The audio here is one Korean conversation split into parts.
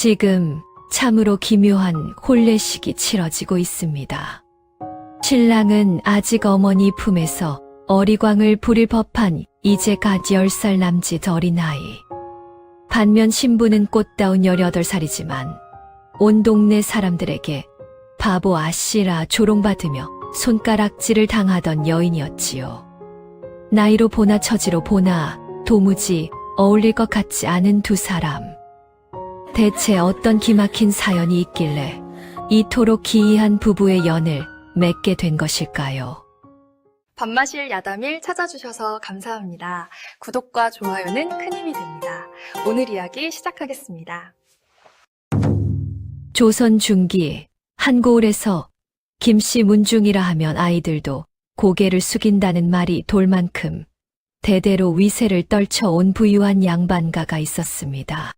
지금 참으로 기묘한 혼례식이 치러지고 있습니다. 신랑은 아직 어머니 품에서 어리광을 부릴 법한 이제 갓 10살 남짓 어린아이. 반면 신부는 꽃다운 18살이지만 온 동네 사람들에게 바보 아씨라 조롱받으며 손가락질을 당하던 여인이었지요. 나이로 보나 처지로 보나 도무지 어울릴 것 같지 않은 두 사람. 대체 어떤 기막힌 사연이 있길래 이토록 기이한 부부의 연을 맺게 된 것일까요? 밥마실 야담일 찾아주셔서 감사합니다. 구독과 좋아요는 큰 힘이 됩니다. 오늘 이야기 시작하겠습니다. 조선 중기 한고을에서 김씨 문중이라 하면 아이들도 고개를 숙인다는 말이 돌 만큼 대대로 위세를 떨쳐온 부유한 양반가가 있었습니다.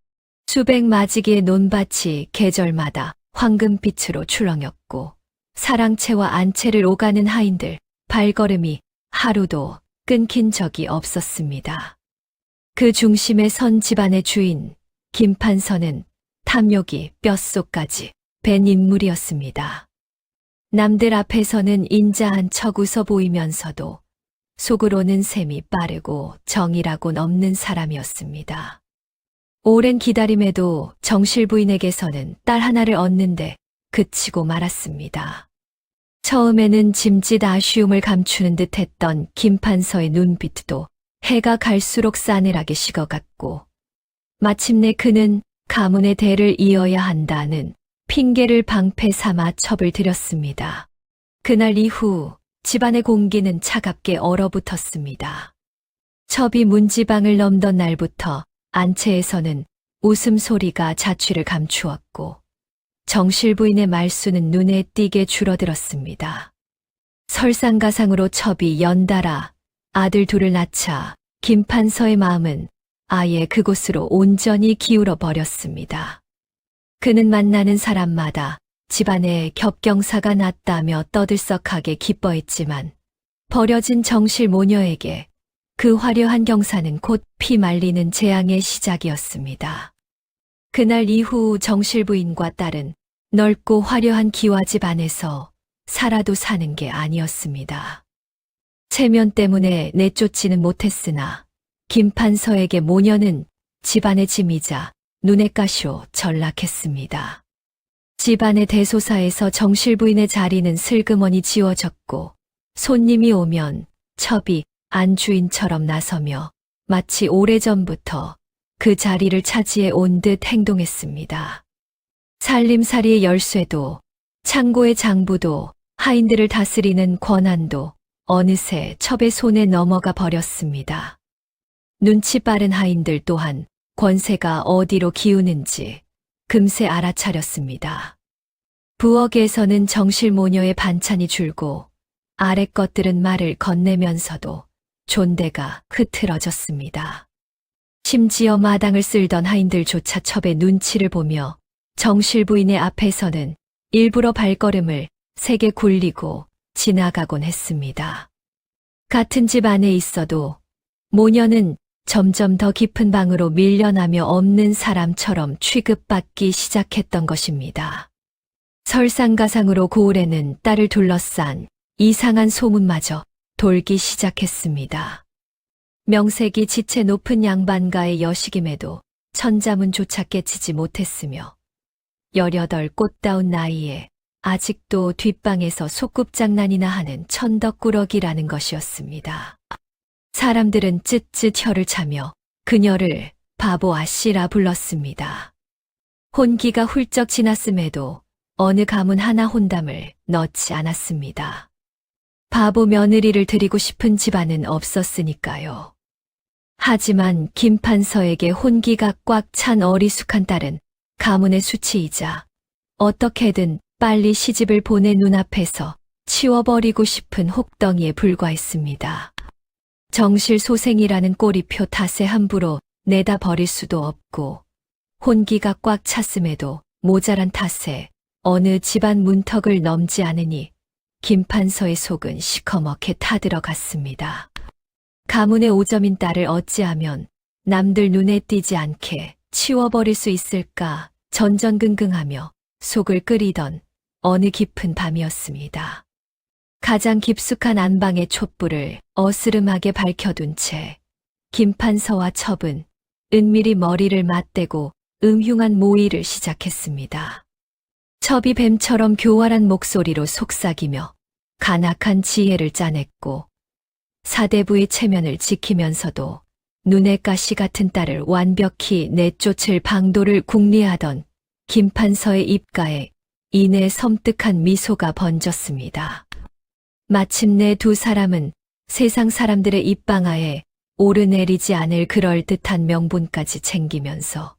수백 마지기의 논밭이 계절마다 황금빛으로 출렁였고 사랑채와 안채를 오가는 하인들 발걸음이 하루도 끊긴 적이 없었습니다. 그 중심에 선 집안의 주인 김판서는 탐욕이 뼛속까지 밴 인물이었습니다. 남들 앞에서는 인자한 척 웃어 보이면서도 속으로는 셈이 빠르고 정이라곤 없는 사람이었습니다. 오랜 기다림에도 정실 부인에게서는 딸 하나를 얻는데 그치고 말았습니다. 처음에는 짐짓 아쉬움을 감추는 듯 했던 김판서의 눈빛도 해가 갈수록 싸늘하게 식어갔고 마침내 그는 가문의 대를 이어야 한다는 핑계를 방패 삼아 첩을 들였습니다. 그날 이후 집안의 공기는 차갑게 얼어붙었습니다. 첩이 문지방을 넘던 날부터 안채에서는 웃음소리가 자취를 감추었고 정실 부인의 말수는 눈에 띄게 줄어들었습니다. 설상가상으로 첩이 연달아 아들 둘을 낳자 김판서의 마음은 아예 그곳으로 온전히 기울어 버렸습니다. 그는 만나는 사람마다 집안에 겹경사가 났다며 떠들썩하게 기뻐했지만 버려진 정실 모녀에게 그 화려한 경사는 곧 피 말리는 재앙의 시작이었습니다. 그날 이후 정실 부인과 딸은 넓고 화려한 기와집 안에서 살아도 사는 게 아니었습니다. 체면 때문에 내쫓지는 못했으나 김판서에게 모녀는 집안의 짐이자 눈의 가시로 전락했습니다. 집안의 대소사에서 정실 부인의 자리는 슬그머니 지워졌고 손님이 오면 첩이 안주인처럼 나서며 마치 오래전부터 그 자리를 차지해 온 듯 행동했습니다. 살림살이의 열쇠도 창고의 장부도 하인들을 다스리는 권한도 어느새 첩의 손에 넘어가 버렸습니다. 눈치 빠른 하인들 또한 권세가 어디로 기우는지 금세 알아차렸습니다. 부엌에서는 정실 모녀의 반찬이 줄고 아래 것들은 말을 건네면서도 존대가 흐트러졌습니다. 심지어 마당을 쓸던 하인들조차 첩의 눈치를 보며 정실 부인의 앞에서는 일부러 발걸음을 세게 굴리고 지나가곤 했습니다. 같은 집 안에 있어도 모녀는 점점 더 깊은 방으로 밀려나며 없는 사람처럼 취급받기 시작했던 것입니다. 설상가상으로 고을에는 딸을 둘러싼 이상한 소문마저 돌기 시작했습니다. 명색이 지체 높은 양반가의 여식임에도 천자문조차 깨치지 못했으며 18 꽃다운 나이에 아직도 뒷방에서 소꿉장난이나 하는 천덕꾸러기라는 것이었습니다. 사람들은 쯧쯧 혀를 차며 그녀를 바보 아씨라 불렀습니다. 혼기가 훌쩍 지났음에도 어느 가문 하나 혼담을 넣지 않았습니다. 바보 며느리를 드리고 싶은 집안은 없었으니까요. 하지만 김판서에게 혼기가 꽉 찬 어리숙한 딸은 가문의 수치이자 어떻게든 빨리 시집을 보내 눈앞에서 치워버리고 싶은 혹덩이에 불과했습니다. 정실 소생이라는 꼬리표 탓에 함부로 내다 버릴 수도 없고 혼기가 꽉 찼음에도 모자란 탓에 어느 집안 문턱을 넘지 않으니 김판서의 속은 시커멓게 타들어갔습니다. 가문의 오점인 딸을 어찌하면 남들 눈에 띄지 않게 치워버릴 수 있을까 전전긍긍하며 속을 끓이던 어느 깊은 밤이었습니다. 가장 깊숙한 안방의 촛불을 어스름하게 밝혀둔 채 김판서와 첩은 은밀히 머리를 맞대고 음흉한 모의를 시작했습니다. 첩이 뱀처럼 교활한 목소리로 속삭이며 간악한 지혜를 짜냈고 사대부의 체면을 지키면서도 눈의 가시 같은 딸을 완벽히 내쫓을 방도를 궁리하던 김판서의 입가에 이내 섬뜩한 미소가 번졌습니다. 마침내 두 사람은 세상 사람들의 입방아에 오르내리지 않을 그럴듯한 명분까지 챙기면서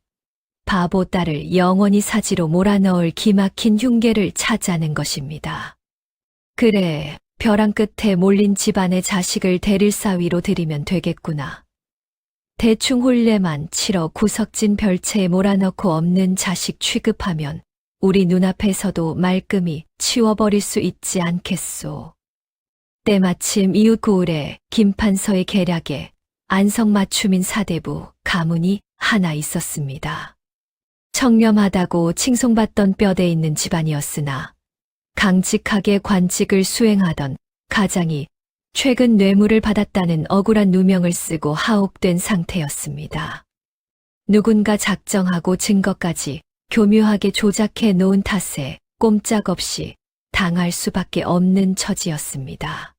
바보 딸을 영원히 사지로 몰아넣을 기막힌 흉계를 찾아낸 것입니다. 그래, 벼랑 끝에 몰린 집안의 자식을 대릴사위로 들이면 되겠구나. 대충 혼례만 치러 구석진 별채에 몰아넣고 없는 자식 취급하면 우리 눈앞에서도 말끔히 치워버릴 수 있지 않겠소. 때마침 이웃 고을에 김판서의 계략에 안성맞춤인 사대부 가문이 하나 있었습니다. 청렴하다고 칭송받던 뼈대 있는 집안이었으나 강직하게 관직을 수행하던 가장이 최근 뇌물을 받았다는 억울한 누명을 쓰고 하옥된 상태였습니다. 누군가 작정하고 증거까지 교묘하게 조작해 놓은 탓에 꼼짝없이 당할 수밖에 없는 처지였습니다.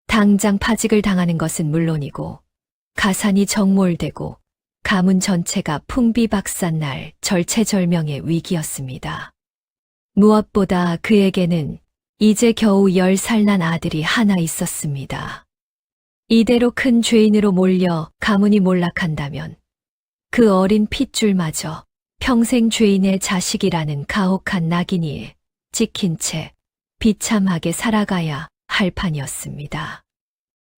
당장 파직을 당하는 것은 물론이고 가산이 정몰되고 가문 전체가 풍비박산날 절체절명의 위기였습니다. 무엇보다 그에게는 이제 겨우 10살 난 아들이 하나 있었습니다. 이대로 큰 죄인으로 몰려 가문이 몰락한다면 그 어린 핏줄마저 평생 죄인의 자식이라는 가혹한 낙인이 찍힌 채 비참하게 살아가야 할 판이었습니다.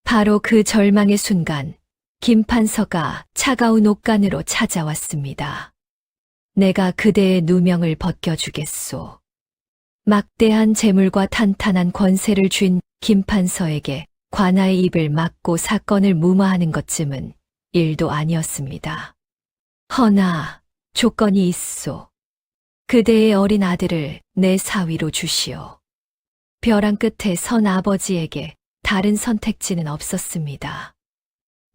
바로 그 절망의 순간 김판서가 차가운 옥간으로 찾아왔습니다. 내가 그대의 누명을 벗겨주겠소. 막대한 재물과 탄탄한 권세를 쥔 김판서에게 관아의 입을 막고 사건을 무마하는 것쯤은 일도 아니었습니다. 허나 조건이 있소. 그대의 어린 아들을 내 사위로 주시오. 벼랑 끝에 선 아버지에게 다른 선택지는 없었습니다.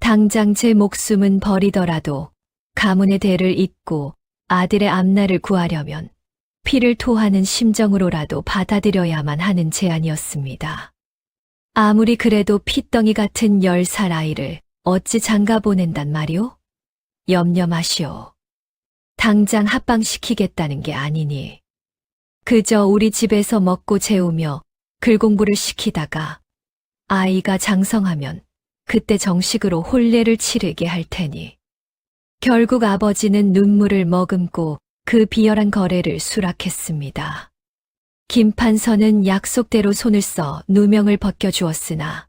당장 제 목숨은 버리더라도 가문의 대를 잇고 아들의 앞날을 구하려면 피를 토하는 심정으로라도 받아들여야만 하는 제안이었습니다. 아무리 그래도 핏덩이 같은 10살 아이를 어찌 장가 보낸단 말이오? 염려 마시오. 당장 합방시키겠다는 게 아니니 그저 우리 집에서 먹고 재우며 글공부를 시키다가 아이가 장성하면 그때 정식으로 혼례를 치르게 할 테니 결국 아버지는 눈물을 머금고 그 비열한 거래를 수락했습니다. 김판서는 약속대로 손을 써 누명을 벗겨주었으나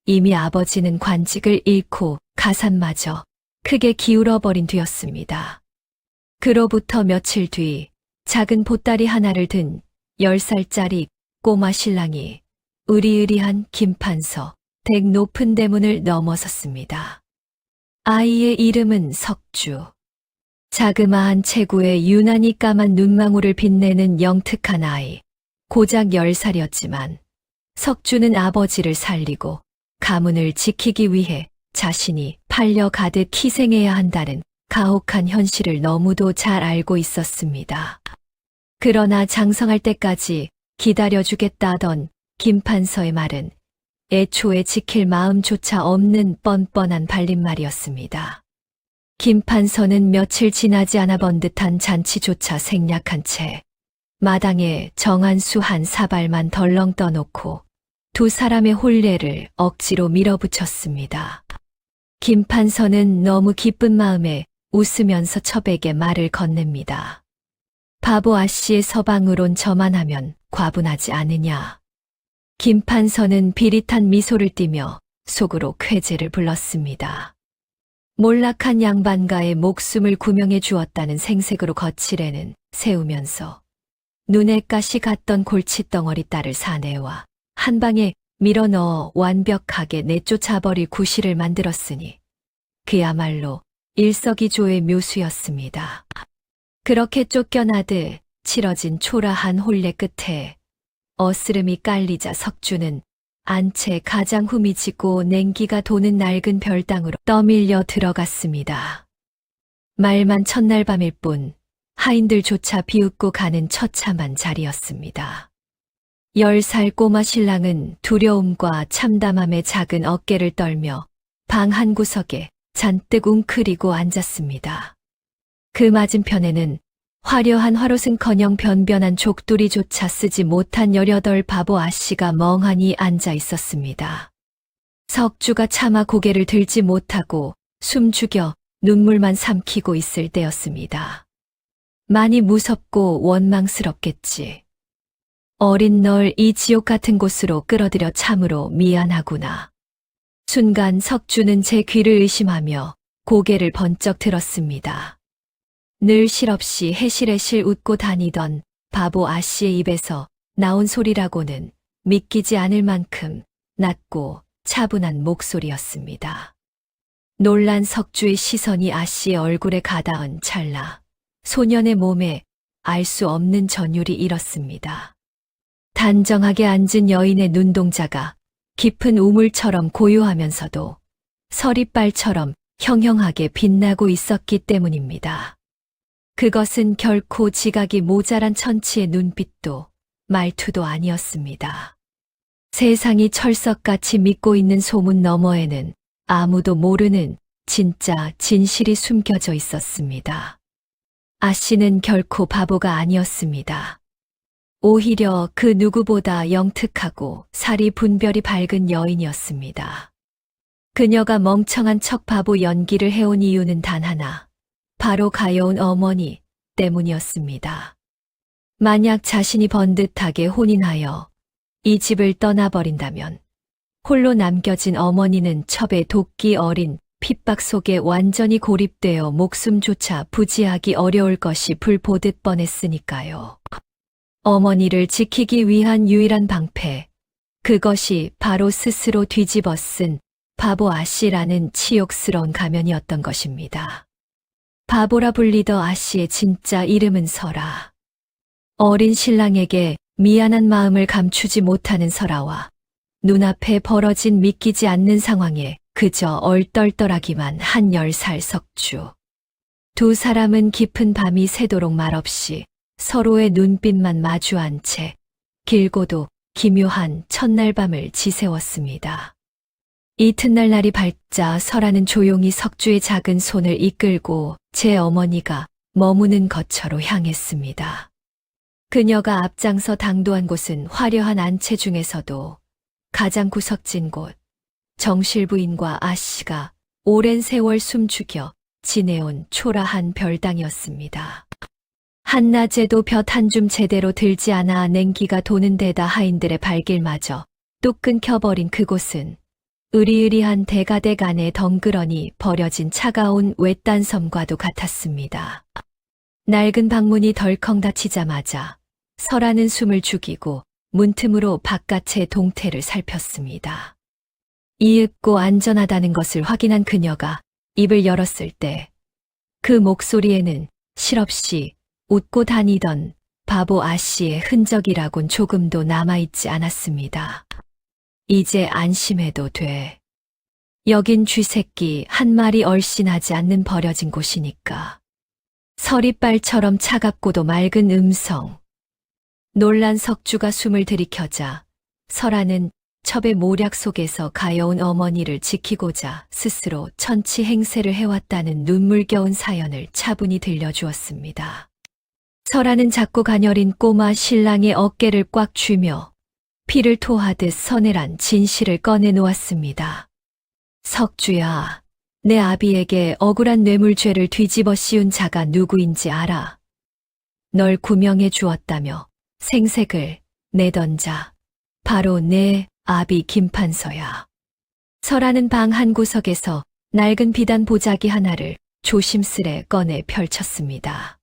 이미 아버지는 관직을 잃고 가산마저 크게 기울어버린 뒤였습니다. 그로부터 며칠 뒤 작은 보따리 하나를 든 10살짜리 꼬마 신랑이 으리으리한 김판서 댁 높은 대문을 넘어섰습니다. 아이의 이름은 석주. 자그마한 체구에 유난히 까만 눈망울을 빛내는 영특한 아이. 고작 10살이었지만 석주는 아버지를 살리고 가문을 지키기 위해 자신이 팔려 가듯 희생해야 한다는 가혹한 현실을 너무도 잘 알고 있었습니다. 그러나 장성할 때까지 기다려주겠다던 김판서의 말은 애초에 지킬 마음조차 없는 뻔뻔한 발림말이었습니다. 김판서는 며칠 지나지 않아 번듯한 잔치조차 생략한 채 마당에 정한 수 한 사발만 덜렁 떠놓고 두 사람의 혼례를 억지로 밀어붙였습니다. 김판서는 너무 기쁜 마음에 웃으면서 첩에게 말을 건넵니다. 바보 아씨의 서방으론 저만 하면 과분하지 않으냐. 김판서는 비릿한 미소를 띠며 속으로 쾌재를 불렀습니다. 몰락한 양반가의 목숨을 구명해 주었다는 생색으로 거칠에는 세우면서 눈에 가시 갔던 골칫덩어리 딸을 사내와 한 방에 밀어넣어 완벽하게 내쫓아버릴 구실을 만들었으니 그야말로 일석이조의 묘수였습니다. 그렇게 쫓겨나듯 치러진 초라한 혼례 끝에 어스름이 깔리자 석주는 안채 가장 후미지고 냉기가 도는 낡은 별당으로 떠밀려 들어갔습니다. 말만 첫날 밤일 뿐 하인들조차 비웃고 가는 처참한 자리였습니다. 10살 꼬마 신랑은 두려움과 참담함에 작은 어깨를 떨며 방 한 구석에 잔뜩 웅크리고 앉았습니다. 그 맞은편에는 화려한 화롯은커녕 변변한 족두리조차 쓰지 못한 18 바보 아씨가 멍하니 앉아 있었습니다. 석주가 차마 고개를 들지 못하고 숨죽여 눈물만 삼키고 있을 때였습니다. 많이 무섭고 원망스럽겠지. 어린 널 이 지옥 같은 곳으로 끌어들여 참으로 미안하구나. 순간 석주는 제 귀를 의심하며 고개를 번쩍 들었습니다. 늘 실없이 해실해실 웃고 다니던 바보 아씨의 입에서 나온 소리라고는 믿기지 않을 만큼 낮고 차분한 목소리였습니다. 놀란 석주의 시선이 아씨의 얼굴에 가닿은 찰나 소년의 몸에 알 수 없는 전율이 일었습니다. 단정하게 앉은 여인의 눈동자가 깊은 우물처럼 고요하면서도 서리빨처럼 형형하게 빛나고 있었기 때문입니다. 그것은 결코 지각이 모자란 천치의 눈빛도 말투도 아니었습니다. 세상이 철석같이 믿고 있는 소문 너머에는 아무도 모르는 진짜 진실이 숨겨져 있었습니다. 아씨는 결코 바보가 아니었습니다. 오히려 그 누구보다 영특하고 살이 분별이 밝은 여인이었습니다. 그녀가 멍청한 척 바보 연기를 해온 이유는 단 하나, 바로 가여운 어머니 때문이었습니다. 만약 자신이 번듯하게 혼인하여 이 집을 떠나버린다면 홀로 남겨진 어머니는 첩의 도끼 어린 핍박 속에 완전히 고립되어 목숨조차 부지하기 어려울 것이 불보듯 뻔했으니까요. 어머니를 지키기 위한 유일한 방패, 그것이 바로 스스로 뒤집어 쓴 바보 아씨라는 치욕스러운 가면이었던 것입니다. 바보라 불리던 아씨의 진짜 이름은 설아. 어린 신랑에게 미안한 마음을 감추지 못하는 설아와 눈앞에 벌어진 믿기지 않는 상황에 그저 얼떨떨하기만 한 10살 석주. 두 사람은 깊은 밤이 새도록 말없이 서로의 눈빛만 마주한 채 길고도 기묘한 첫날 밤을 지새웠습니다. 이튿날 날이 밝자 설아는 조용히 석주의 작은 손을 이끌고 제 어머니가 머무는 거처로 향했습니다. 그녀가 앞장서 당도한 곳은 화려한 안채 중에서도 가장 구석진 곳, 정실부인과 아씨가 오랜 세월 숨죽여 지내온 초라한 별당이었습니다. 한낮에도 볕 한 줌 제대로 들지 않아 냉기가 도는 데다 하인들의 발길마저 뚝 끊겨버린 그곳은 으리으리한 대가댁 안에 덩그러니 버려진 차가운 외딴 섬과도 같았습니다. 낡은 방문이 덜컹 닫히자마자 설아는 숨을 죽이고 문틈으로 바깥의 동태를 살폈습니다. 이윽고 안전하다는 것을 확인한 그녀가 입을 열었을 때 그 목소리에는 실없이 웃고 다니던 바보 아씨의 흔적이라곤 조금도 남아있지 않았습니다. 이제 안심해도 돼. 여긴 쥐새끼 한 마리 얼씬하지 않는 버려진 곳이니까. 서리빨처럼 차갑고도 맑은 음성. 놀란 석주가 숨을 들이켜자 설아는 첩의 모략 속에서 가여운 어머니를 지키고자 스스로 천치 행세를 해왔다는 눈물겨운 사연을 차분히 들려주었습니다. 설아는 작고 가녀린 꼬마 신랑의 어깨를 꽉 쥐며 피를 토하듯 서늘한 진실을 꺼내놓았습니다. 석주야, 내 아비에게 억울한 뇌물죄를 뒤집어 씌운 자가 누구인지 알아. 널 구명해 주었다며 생색을 내던 자, 바로 내 아비 김판서야. 설아는 방 한 구석에서 낡은 비단 보자기 하나를 조심스레 꺼내 펼쳤습니다.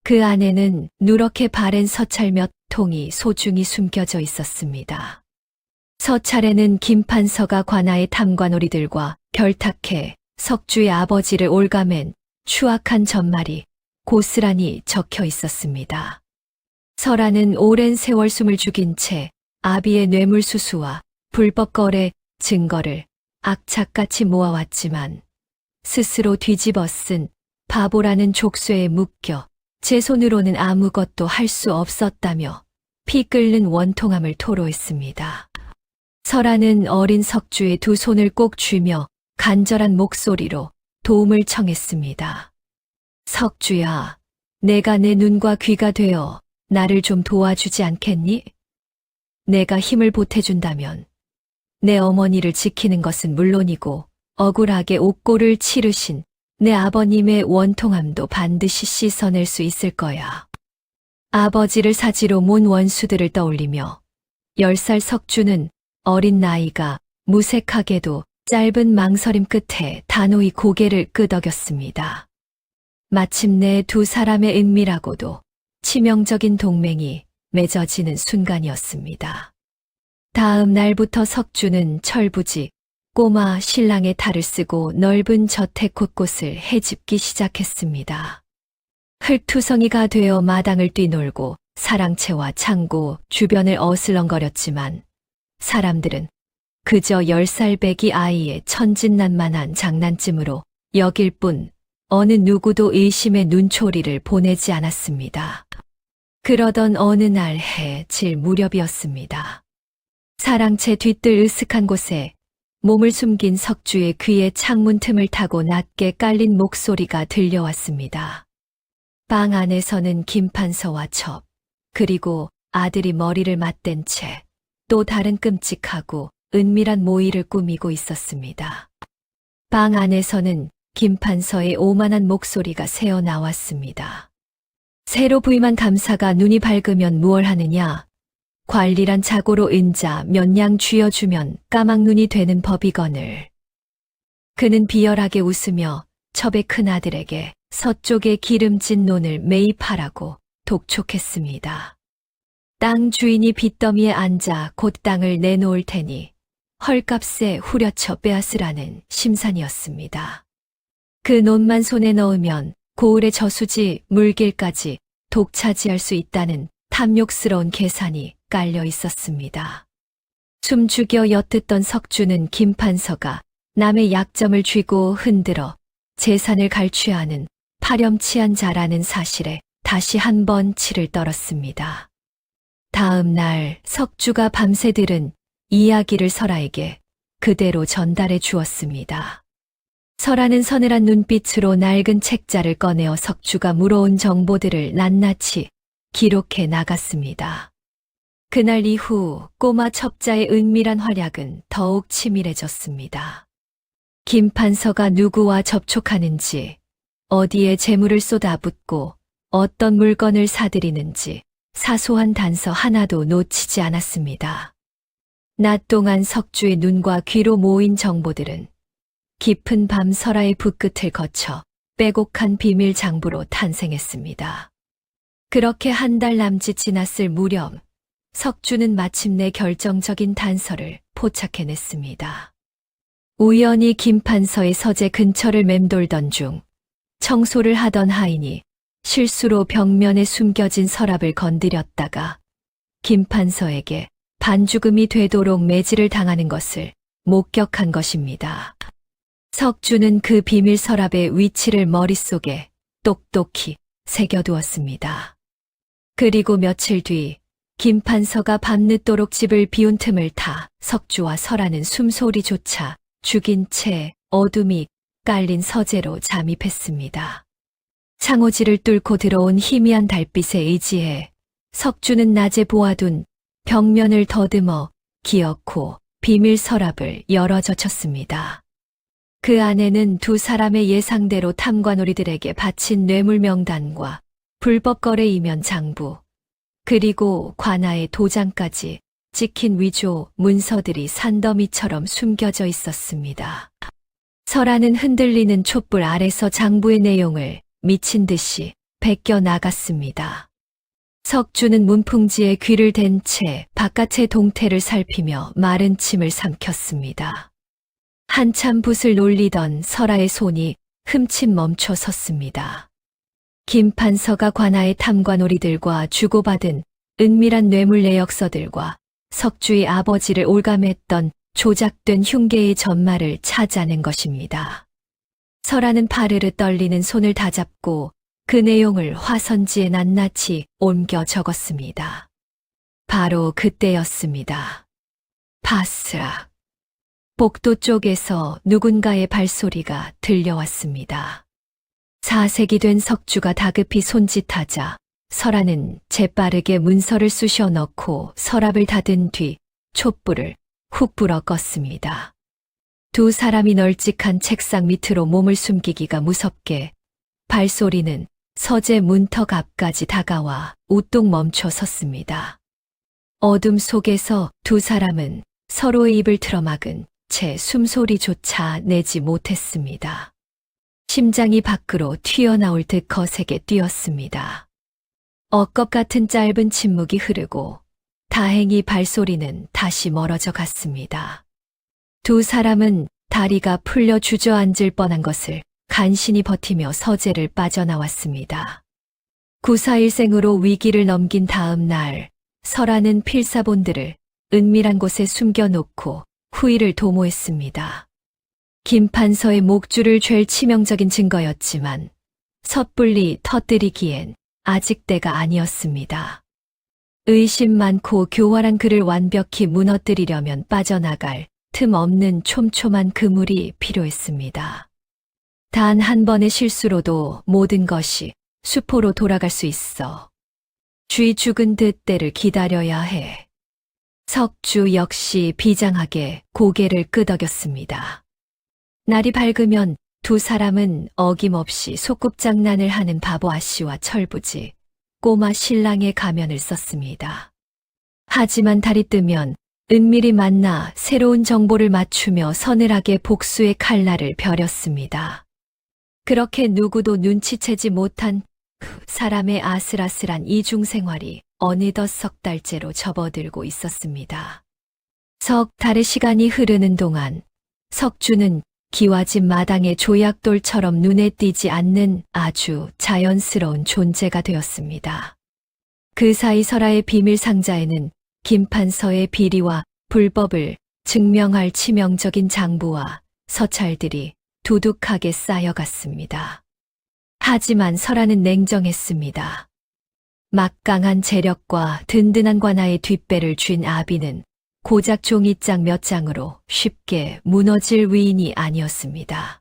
그 안에는 누렇게 바랜 서찰 몇 통이 소중히 숨겨져 있었습니다. 서찰에는 김판서가 관아의 탐관오리들과 결탁해 석주의 아버지를 올가맨 추악한 전말이 고스란히 적혀 있었습니다. 설아는 오랜 세월 숨을 죽인 채 아비의 뇌물수수와 불법 거래 증거를 악착같이 모아왔지만 스스로 뒤집어 쓴 바보라는 족쇄에 묶여 제 손으로는 아무것도 할 수 없었다며 피 끓는 원통함을 토로했습니다. 설아는 어린 석주의 두 손을 꼭 쥐며 간절한 목소리로 도움을 청했습니다. 석주야, 내가 내 눈과 귀가 되어 나를 좀 도와주지 않겠니? 내가 힘을 보태준다면 내 어머니를 지키는 것은 물론이고 억울하게 옥고를 치르신 내 아버님의 원통함도 반드시 씻어낼 수 있을 거야. 아버지를 사지로 몬 원수들을 떠올리며 10살 석주는 어린 나이가 무색하게도 짧은 망설임 끝에 단호히 고개를 끄덕였습니다. 마침내 두 사람의 은밀하고도 치명적인 동맹이 맺어지는 순간이었습니다. 다음 날부터 석주는 철부지 꼬마 신랑의 탈을 쓰고 넓은 저택 곳곳을 헤집기 시작했습니다. 흙투성이가 되어 마당을 뛰놀고 사랑채와 창고 주변을 어슬렁거렸지만 사람들은 그저 10살 배기 아이의 천진난만한 장난쯤으로 여길 뿐 어느 누구도 의심의 눈초리를 보내지 않았습니다. 그러던 어느 날 해질 무렵이었습니다. 사랑채 뒤뜰 으슥한 곳에 몸을 숨긴 석주의 귀에 창문 틈을 타고 낮게 깔린 목소리가 들려왔습니다. 방 안에서는 김판서와 첩, 그리고 아들이 머리를 맞댄 채 또 다른 끔찍하고 은밀한 모의를 꾸미고 있었습니다. 방 안에서는 김판서의 오만한 목소리가 새어 나왔습니다. 새로 부임한 감사가 눈이 밝으면 무얼 하느냐? 관리란 자고로 은자 몇 냥 쥐어주면 까막눈이 되는 법이거늘. 그는 비열하게 웃으며 첩의 큰아들에게 서쪽의 기름진 논을 매입하라고 독촉했습니다. 땅 주인이 빚더미에 앉아 곧 땅을 내놓을 테니 헐값에 후려쳐 빼앗으라는 심산이었습니다. 그 논만 손에 넣으면 고을의 저수지 물길까지 독차지할 수 있다는 탐욕스러운 계산이 깔려 있었습니다. 숨 죽여 엿듣던 석주는 김판서가 남의 약점을 쥐고 흔들어 재산을 갈취하는 파렴치한 자라는 사실에 다시 한 번 치를 떨었습니다. 다음 날 석주가 밤새 들은 이야기를 설아에게 그대로 전달해 주었습니다. 설아는 서늘한 눈빛으로 낡은 책자를 꺼내어 석주가 물어온 정보들을 낱낱이 기록해 나갔습니다. 그날 이후 꼬마 첩자의 은밀한 활약은 더욱 치밀해졌습니다. 김판서가 누구와 접촉하는지, 어디에 재물을 쏟아붓고 어떤 물건을 사들이는지 사소한 단서 하나도 놓치지 않았습니다. 낮 동안 석주의 눈과 귀로 모인 정보들은 깊은 밤 설아의 붓끝을 거쳐 빼곡한 비밀 장부로 탄생했습니다. 그렇게 한 달 남짓 지났을 무렵 석주는 마침내 결정적인 단서를 포착해냈습니다. 우연히 김판서의 서재 근처를 맴돌던 중 청소를 하던 하인이 실수로 벽면에 숨겨진 서랍을 건드렸다가 김판서에게 반죽음이 되도록 매질을 당하는 것을 목격한 것입니다. 석주는 그 비밀 서랍의 위치를 머릿속에 똑똑히 새겨두었습니다. 그리고 며칠 뒤 김판서가 밤늦도록 집을 비운 틈을 타 석주와 설아는 숨소리조차 죽인 채 어둠이 깔린 서재로 잠입했습니다. 창호지를 뚫고 들어온 희미한 달빛에 의지해 석주는 낮에 보아둔 벽면을 더듬어 기어코 비밀 서랍을 열어젖혔습니다. 그 안에는 두 사람의 예상대로 탐관오리들에게 바친 뇌물 명단과 불법 거래 이면 장부, 그리고 관아의 도장까지 찍힌 위조 문서들이 산더미처럼 숨겨져 있었습니다. 설아는 흔들리는 촛불 아래서 장부의 내용을 미친 듯이 베껴 나갔습니다. 석주는 문풍지에 귀를 댄 채 바깥의 동태를 살피며 마른 침을 삼켰습니다. 한참 붓을 놀리던 설아의 손이 흠칫 멈춰 섰습니다. 김판서가 관아의 탐관오리들과 주고받은 은밀한 뇌물 내역서들과 석주의 아버지를 올감했던 조작된 흉계의 전말을 찾아낸 것입니다. 설아는 파르르 떨리는 손을 다잡고 그 내용을 화선지에 낱낱이 옮겨 적었습니다. 바로 그때였습니다. 바스락. 복도 쪽에서 누군가의 발소리가 들려왔습니다. 4색이 된 석주가 다급히 손짓하자 설아는 재빠르게 문서를 쑤셔 넣고 서랍을 닫은 뒤 촛불을 훅 불어 껐습니다. 두 사람이 널찍한 책상 밑으로 몸을 숨기기가 무섭게 발소리는 서재 문턱 앞까지 다가와 우뚝 멈춰 섰습니다. 어둠 속에서 두 사람은 서로의 입을 틀어막은 채 숨소리조차 내지 못했습니다. 심장이 밖으로 튀어나올 듯 거세게 뛰었습니다. 억겁 같은 짧은 침묵이 흐르고 다행히 발소리는 다시 멀어져 갔습니다. 두 사람은 다리가 풀려 주저앉을 뻔한 것을 간신히 버티며 서재를 빠져나왔습니다. 941생으로 위기를 넘긴 다음 날 설아는 필사본들을 은밀한 곳에 숨겨놓고 후일을 도모했습니다. 김판서의 목줄을 쥘 치명적인 증거였지만 섣불리 터뜨리기엔 아직 때가 아니었습니다. 의심 많고 교활한 그를 완벽히 무너뜨리려면 빠져나갈 틈 없는 촘촘한 그물이 필요했습니다. 단 한 번의 실수로도 모든 것이 수포로 돌아갈 수 있어 쥐 죽은 듯 때를 기다려야 해. 석주 역시 비장하게 고개를 끄덕였습니다. 날이 밝으면 두 사람은 어김없이 소꿉장난을 하는 바보 아씨와 철부지, 꼬마 신랑의 가면을 썼습니다. 하지만 달이 뜨면 은밀히 만나 새로운 정보를 맞추며 서늘하게 복수의 칼날을 벼렸습니다. 그렇게 누구도 눈치채지 못한 사람의 아슬아슬한 이중생활이 어느덧 석 달째로 접어들고 있었습니다. 석 달의 시간이 흐르는 동안 석주는 기와집 마당의 조약돌처럼 눈에 띄지 않는 아주 자연스러운 존재가 되었습니다. 그 사이 설아의 비밀 상자에는 김판서의 비리와 불법을 증명할 치명적인 장부와 서찰들이 두둑하게 쌓여갔습니다. 하지만 설아는 냉정했습니다. 막강한 재력과 든든한 관아의 뒷배를 쥔 아비는 고작 종이장 몇 장으로 쉽게 무너질 위인이 아니었습니다.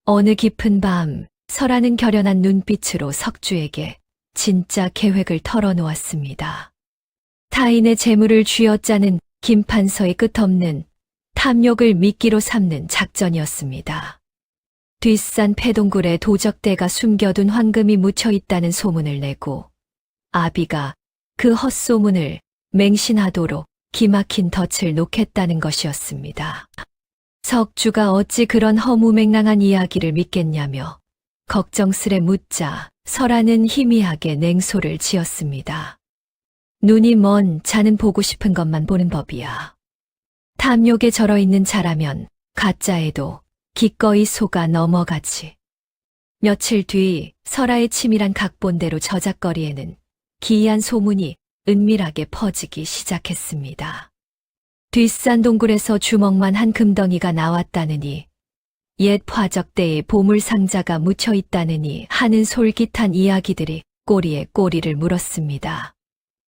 어느 깊은 밤 설아는 결연한 눈빛으로 석주에게 진짜 계획을 털어놓았습니다. 타인의 재물을 쥐어짜는 김판서의 끝없는 탐욕을 미끼로 삼는 작전이었습니다. 뒷산 패동굴에 도적대가 숨겨둔 황금이 묻혀 있다는 소문을 내고 아비가 그 헛소문을 맹신하도록 기막힌 덫을 놓겠다는 것이었습니다. 석주가 어찌 그런 허무맹랑한 이야기를 믿겠냐며 걱정스레 묻자 설아는 희미하게 냉소를 지었습니다. 눈이 먼 자는 보고 싶은 것만 보는 법이야. 탐욕에 절어있는 자라면 가짜에도 기꺼이 속아 넘어가지. 며칠 뒤 설아의 치밀한 각본대로 저작거리에는 기이한 소문이 은밀하게 퍼지기 시작했습니다. 뒷산 동굴에서 주먹만 한 금덩이가 나왔다느니, 옛 화적대에 보물상자가 묻혀 있다느니 하는 솔깃한 이야기들이 꼬리에 꼬리를 물었습니다.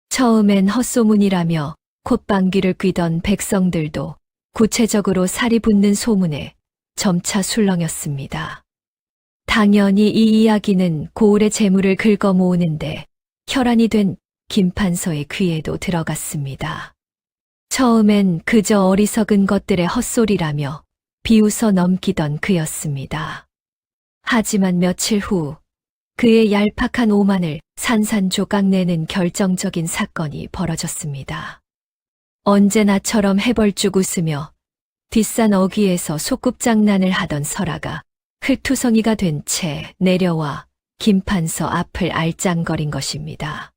처음엔 헛소문이라며 콧방귀를 뀌던 백성들도 구체적으로 살이 붙는 소문에 점차 술렁였습니다. 당연히 이 이야기는 고을의 재물을 긁어 모으는데 혈안이 된 김판서의 귀에도 들어갔습니다. 처음엔 그저 어리석은 것들의 헛소리라며 비웃어 넘기던 그였습니다. 하지만 며칠 후 그의 얄팍한 오만을 산산조각 내는 결정적인 사건이 벌어졌습니다. 언제나처럼 해벌쭉 웃으며 뒷산 어귀에서 소꿉장난을 하던 설아가 흙투성이가 된 채 내려와 김판서 앞을 알짱거린 것입니다.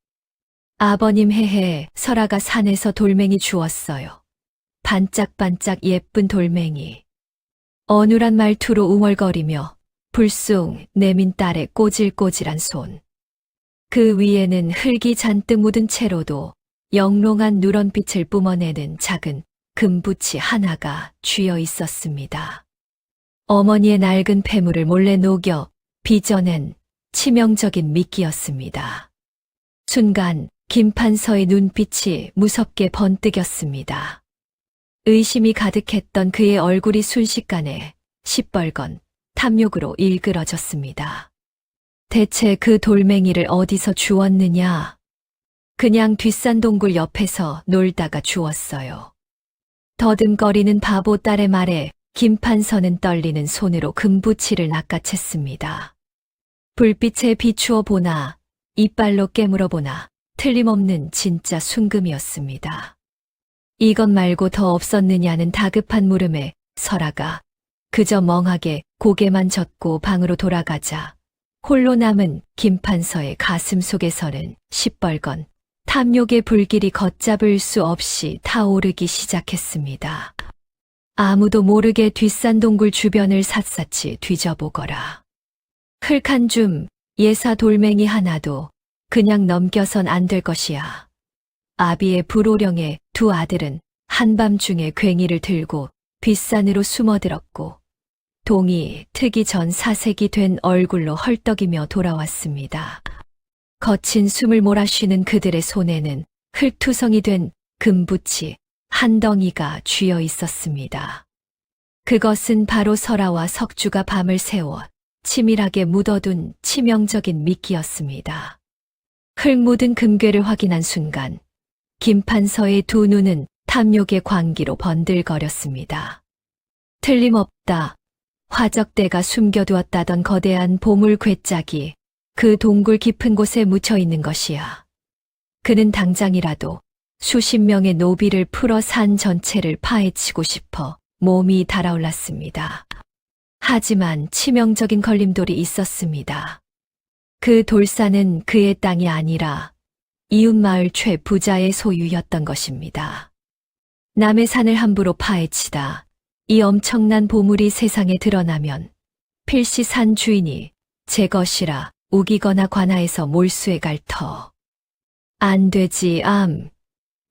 아버님 해해 설아가 산에서 돌멩이 주웠어요. 반짝반짝 예쁜 돌멩이. 어눌한 말투로 웅얼거리며 불쑥 내민 딸의 꼬질꼬질한 손. 그 위에는 흙이 잔뜩 묻은 채로도 영롱한 누런빛을 뿜어내는 작은 금붙이 하나가 쥐어 있었습니다. 어머니의 낡은 폐물을 몰래 녹여 빚어낸 치명적인 미끼였습니다. 순간 김판서의 눈빛이 무섭게 번뜩였습니다. 의심이 가득했던 그의 얼굴이 순식간에 시뻘건 탐욕으로 일그러졌습니다. 대체 그 돌멩이를 어디서 주웠느냐? 그냥 뒷산 동굴 옆에서 놀다가 주웠어요. 더듬거리는 바보 딸의 말에 김판서는 떨리는 손으로 금붙이를 낚아챘습니다. 불빛에 비추어 보나 이빨로 깨물어 보나 틀림없는 진짜 순금이었습니다. 이것 말고 더 없었느냐는 다급한 물음에 설아가 그저 멍하게 고개만 젓고 방으로 돌아가자 홀로 남은 김판서의 가슴 속에서는 시뻘건 탐욕의 불길이 걷잡을 수 없이 타오르기 시작했습니다. 아무도 모르게 뒷산 동굴 주변을 샅샅이 뒤져보거라. 흙 한 줌, 예사 돌멩이 하나도 그냥 넘겨선 안 될 것이야. 아비의 불호령에 두 아들은 한밤중에 괭이를 들고 뒷산으로 숨어들었고 동이 트기 전 사색이 된 얼굴로 헐떡이며 돌아왔습니다. 거친 숨을 몰아쉬는 그들의 손에는 흙투성이 된 금붙이 한 덩이가 쥐어 있었습니다. 그것은 바로 설아와 석주가 밤을 새워 치밀하게 묻어둔 치명적인 미끼였습니다. 흙 묻은 금괴를 확인한 순간 김판서의 두 눈은 탐욕의 광기로 번들거렸습니다. 틀림없다. 화적대가 숨겨두었다던 거대한 보물 괴짝이 그 동굴 깊은 곳에 묻혀 있는 것이야. 그는 당장이라도 수십 명의 노비를 풀어 산 전체를 파헤치고 싶어 몸이 달아올랐습니다. 하지만 치명적인 걸림돌이 있었습니다. 그 돌산은 그의 땅이 아니라 이웃마을 최부자의 소유였던 것입니다. 남의 산을 함부로 파헤치다 이 엄청난 보물이 세상에 드러나면 필시 산 주인이 제 것이라 우기거나 관하에서 몰수해 갈 터. 안 되지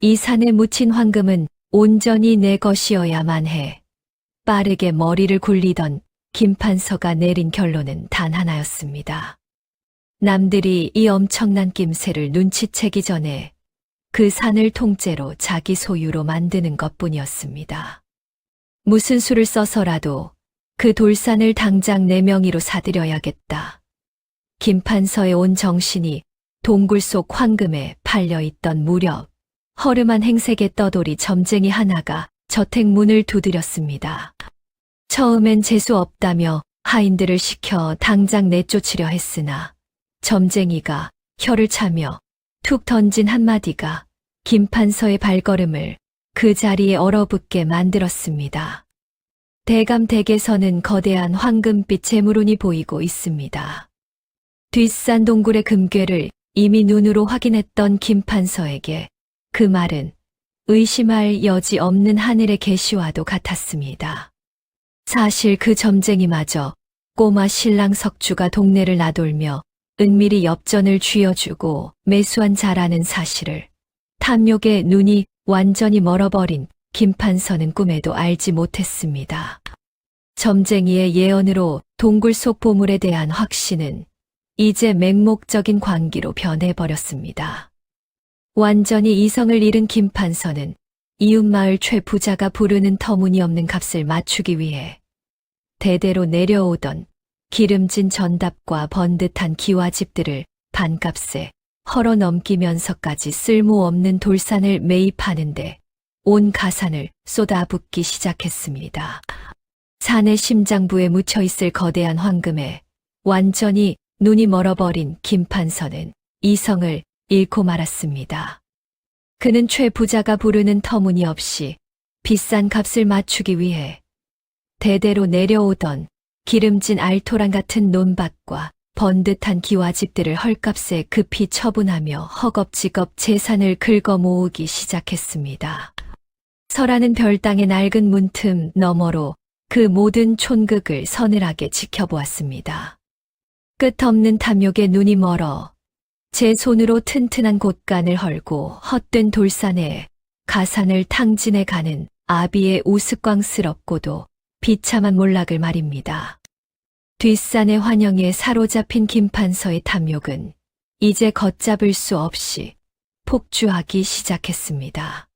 이 산에 묻힌 황금은 온전히 내 것이어야만 해. 빠르게 머리를 굴리던 김판서가 내린 결론은 단 하나였습니다. 남들이 이 엄청난 낌새를 눈치채기 전에 그 산을 통째로 자기 소유로 만드는 것뿐이었습니다. 무슨 수를 써서라도 그 돌산을 당장 내 명의로 사들여야겠다. 김판서의 온 정신이 동굴 속 황금에 팔려있던 무렵 허름한 행색의 떠돌이 점쟁이 하나가 저택 문을 두드렸습니다. 처음엔 재수 없다며 하인들을 시켜 당장 내쫓으려 했으나 점쟁이가 혀를 차며 툭 던진 한마디가 김판서의 발걸음을 그 자리에 얼어붙게 만들었습니다. 대감댁에서는 거대한 황금빛 재물운이 보이고 있습니다. 뒷산 동굴의 금괴를 이미 눈으로 확인했던 김판서에게 그 말은 의심할 여지 없는 하늘의 계시와도 같았습니다. 사실 그 점쟁이마저 꼬마 신랑 석주가 동네를 나돌며 은밀히 엽전을 쥐어주고 매수한 자라는 사실을 탐욕의 눈이 완전히 멀어버린 김판서는 꿈에도 알지 못했습니다. 점쟁이의 예언으로 동굴 속 보물에 대한 확신은 이제 맹목적인 광기로 변해버렸습니다. 완전히 이성을 잃은 김판서는 이웃마을 최부자가 부르는 터무니없는 값을 맞추기 위해 대대로 내려오던 기름진 전답과 번듯한 기와집들을 반값에 헐어 넘기면서까지 쓸모없는 돌산을 매입하는데 온 가산을 쏟아붓기 시작했습니다. 산의 심장부에 묻혀있을 거대한 황금에 완전히 눈이 멀어버린 김판서는 이성을 잃고 말았습니다. 그는 최부자가 부르는 터무니없이 비싼 값을 맞추기 위해 대대로 내려오던 기름진 알토란 같은 논밭과 번듯한 기와집들을 헐값에 급히 처분하며 허겁지겁 재산을 긁어 모으기 시작했습니다. 설하는 별당의 낡은 문틈 너머로 그 모든 촌극을 서늘하게 지켜보았습니다. 끝없는 탐욕에 눈이 멀어 제 손으로 튼튼한 곳간을 헐고 헛된 돌산에 가산을 탕진해 가는 아비의 우스꽝스럽고도 비참한 몰락을 말입니다. 뒷산의 환영에 사로잡힌 김판서의 탐욕은 이제 걷잡을 수 없이 폭주하기 시작했습니다.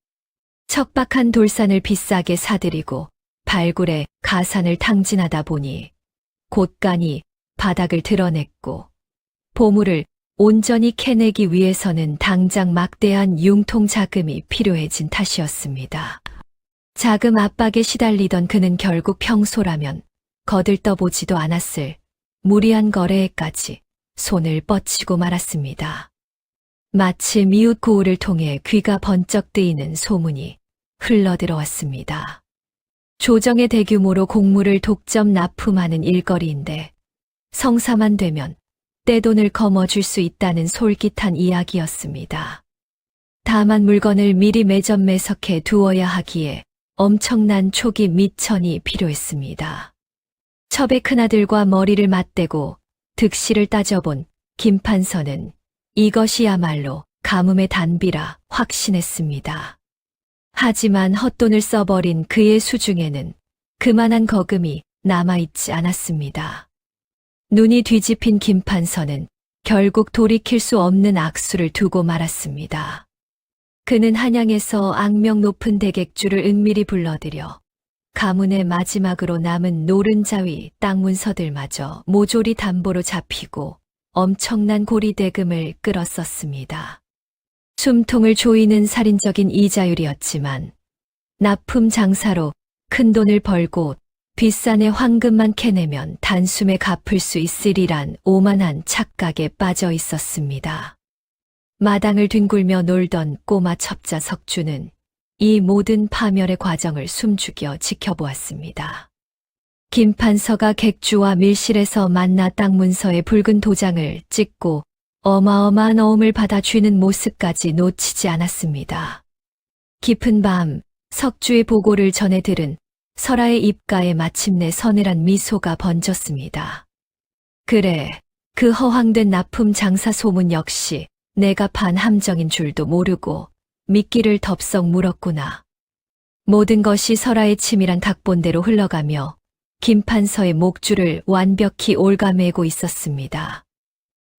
척박한 돌산을 비싸게 사들이고 발굴에 가산을 탕진하다 보니 곳간이 바닥을 드러냈고 보물을 온전히 캐내기 위해서는 당장 막대한 융통 자금이 필요해진 탓이었습니다. 자금 압박에 시달리던 그는 결국 평소라면 거들떠보지도 않았을 무리한 거래에까지 손을 뻗치고 말았습니다. 마치 미웃 고을을 통해 귀가 번쩍 뜨이는 소문이 흘러들어왔습니다. 조정의 대규모로 곡물을 독점 납품하는 일거리인데 성사만 되면 떼돈을 거머쥘 수 있다는 솔깃한 이야기였습니다. 다만 물건을 미리 매점 매석해 두어야 하기에 엄청난 초기 미천이 필요했습니다. 첩의 큰아들과 머리를 맞대고 득실을 따져본 김판서는 이것이야말로 가뭄의 단비라 확신했습니다. 하지만 헛돈을 써버린 그의 수중에는 그만한 거금이 남아있지 않았습니다. 눈이 뒤집힌 김판서는 결국 돌이킬 수 없는 악수를 두고 말았습니다. 그는 한양에서 악명 높은 대객주를 은밀히 불러들여 가문의 마지막으로 남은 노른자위 땅 문서들마저 모조리 담보로 잡히고 엄청난 고리대금을 끌었었습니다. 숨통을 조이는 살인적인 이자율이었지만 납품 장사로 큰 돈을 벌고 뒷산의 황금만 캐내면 단숨에 갚을 수 있으리란 오만한 착각에 빠져 있었습니다. 마당을 뒹굴며 놀던 꼬마 첩자 석주는 이 모든 파멸의 과정을 숨죽여 지켜보았습니다. 김판서가 객주와 밀실에서 만나 땅 문서에 붉은 도장을 찍고 어마어마한 어음을 받아 쥐는 모습까지 놓치지 않았습니다. 깊은 밤 석주의 보고를 전해 들은 설아의 입가에 마침내 서늘한 미소가 번졌습니다. 그래, 그 허황된 납품 장사 소문 역시 내가 판 함정인 줄도 모르고 미끼를 덥석 물었구나. 모든 것이 설아의 치밀한 각본대로 흘러가며 김판서의 목줄을 완벽히 옭아매고 있었습니다.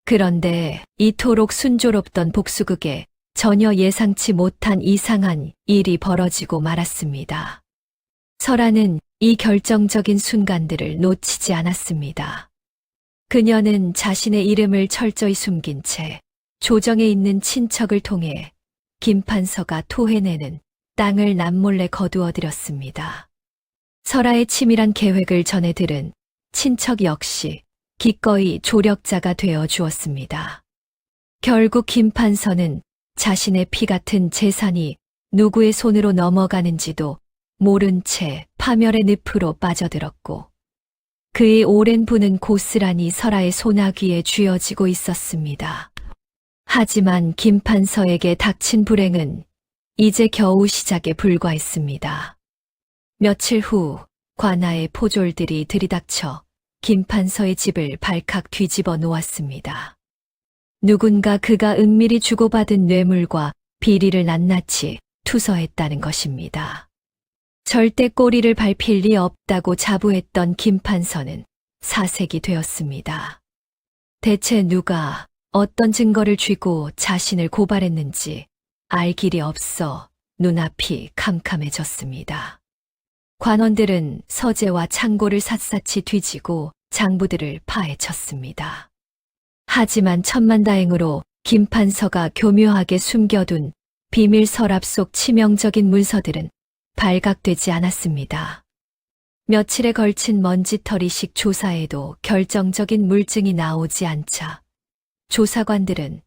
그런데 이토록 순조롭던 복수극에 전혀 예상치 못한 이상한 일이 벌어지고 말았습니다. 설아는 이 결정적인 순간들을 놓치지 않았습니다. 그녀는 자신의 이름을 철저히 숨긴 채 조정에 있는 친척을 통해 김판서가 토해내는 땅을 남몰래 거두어들였습니다. 설아의 치밀한 계획을 전해 들은 친척 역시 기꺼이 조력자가 되어 주었습니다. 결국 김판서는 자신의 피 같은 재산이 누구의 손으로 넘어가는지도 모른 채 파멸의 늪으로 빠져들었고 그의 오랜 부는 고스란히 설아의 소나귀에 쥐어지고 있었습니다. 하지만 김판서에게 닥친 불행은 이제 겨우 시작에 불과했습니다. 며칠 후 관아의 포졸들이 들이닥쳐 김판서의 집을 발칵 뒤집어 놓았습니다. 누군가 그가 은밀히 주고받은 뇌물과 비리를 낱낱이 투서했다는 것입니다. 절대 꼬리를 밟힐 리 없다고 자부했던 김판서는 사색이 되었습니다. 대체 누가 어떤 증거를 쥐고 자신을 고발했는지 알 길이 없어 눈앞이 캄캄해졌습니다. 관원들은 서재와 창고를 샅샅이 뒤지고 장부들을 파헤쳤습니다. 하지만 천만다행으로 김판서가 교묘하게 숨겨둔 비밀 서랍 속 치명적인 문서들은 발각되지 않았습니다. 며칠에 걸친 먼지털이식 조사에도 결정적인 물증이 나오지 않자 조사관들은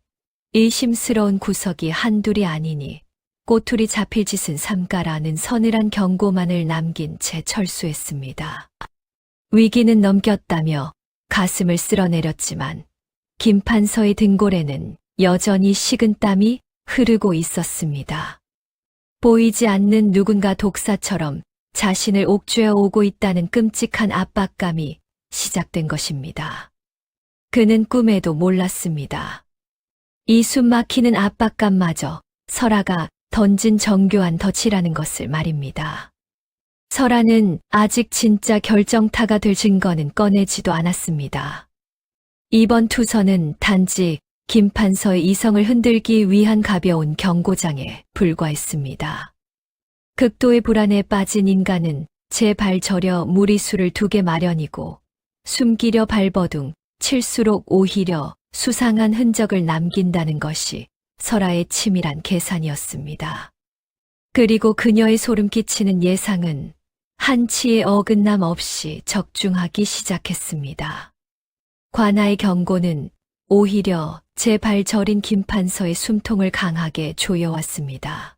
의심스러운 구석이 한둘이 아니니 꼬투리 잡힐 짓은 삼가라는 서늘한 경고만을 남긴 채 철수했습니다. 위기는 넘겼다며 가슴을 쓸어내렸지만 김판서의 등골에는 여전히 식은 땀이 흐르고 있었습니다. 보이지 않는 누군가 독사처럼 자신을 옥죄어 오고 있다는 끔찍한 압박감이 시작된 것입니다. 그는 꿈에도 몰랐습니다. 이 숨막히는 압박감마저 설아가 던진 정교한 덫이라는 것을 말입니다. 설아는 아직 진짜 결정타가 될 증거는 꺼내지도 않았습니다. 이번 투서는 단지 김판서의 이성을 흔들기 위한 가벼운 경고장에 불과했습니다. 극도의 불안에 빠진 인간은 제발 저려 무리수를 두게 마련이고 숨기려 발버둥 칠수록 오히려 수상한 흔적을 남긴다는 것이 설아의 치밀한 계산이었습니다. 그리고 그녀의 소름 끼치는 예상은 한치의 어긋남 없이 적중하기 시작했습니다. 관아의 경고는 오히려 제발 저린 김판서의 숨통을 강하게 조여왔습니다.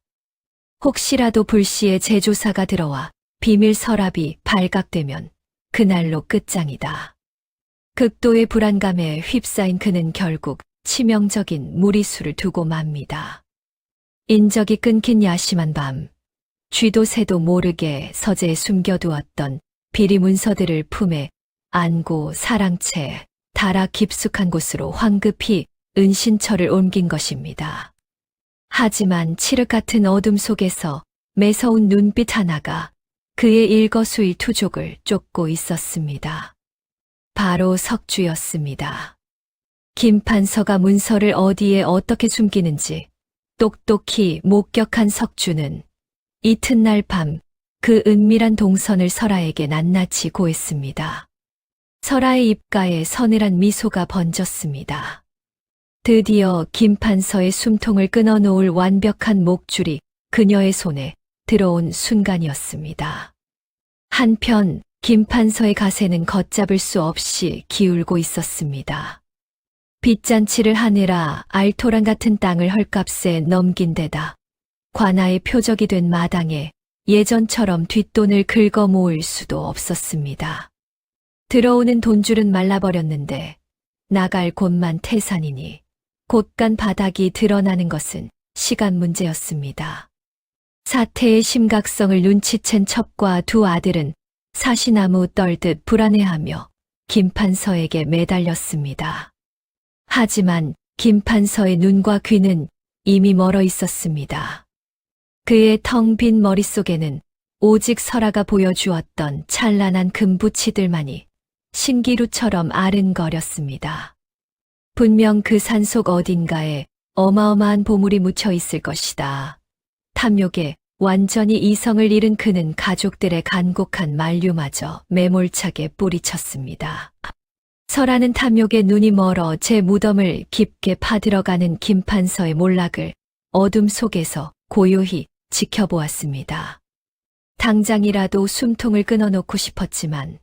혹시라도 불시에 제조사가 들어와 비밀 서랍이 발각되면 그날로 끝장이다. 극도의 불안감에 휩싸인 그는 결국 치명적인 무리수를 두고 맙니다. 인적이 끊긴 야심한 밤, 쥐도 새도 모르게 서재에 숨겨두었던 비리 문서들을 품에 안고 사랑채 달아 깊숙한 곳으로 황급히 은신처를 옮긴 것입니다. 하지만 칠흑 같은 어둠 속에서 매서운 눈빛 하나가 그의 일거수일투족을 쫓고 있었습니다. 바로 석주였습니다. 김판서가 문서를 어디에 어떻게 숨기는지 똑똑히 목격한 석주는 이튿날 밤 그 은밀한 동선을 설아에게 낱낱이 고했습니다. 설아의 입가에 서늘한 미소가 번졌습니다. 드디어 김판서의 숨통을 끊어놓을 완벽한 목줄이 그녀의 손에 들어온 순간이었습니다. 한편 김판서의 가세는 걷잡을 수 없이 기울고 있었습니다. 빚잔치를 하느라 알토란 같은 땅을 헐값에 넘긴 데다 관아의 표적이 된 마당에 예전처럼 뒷돈을 긁어 모을 수도 없었습니다. 들어오는 돈줄은 말라버렸는데 나갈 곳만 태산이니 곳간 바닥이 드러나는 것은 시간 문제였습니다. 사태의 심각성을 눈치챈 첩과 두 아들은 사시나무 떨듯 불안해하며 김판서에게 매달렸습니다. 하지만 김판서의 눈과 귀는 이미 멀어 있었습니다. 그의 텅 빈 머릿속에는 오직 설아가 보여주었던 찬란한 금붙이들만이 신기루처럼 아른거렸습니다. 분명 그 산속 어딘가에 어마어마한 보물이 묻혀 있을 것이다. 탐욕에 완전히 이성을 잃은 그는 가족들의 간곡한 만류마저 매몰차게 뿌리쳤습니다. 설아는 탐욕에 눈이 멀어 제 무덤을 깊게 파들어가는 김판서의 몰락을 어둠 속에서 고요히 지켜보았습니다. 당장이라도 숨통을 끊어놓고 싶었지만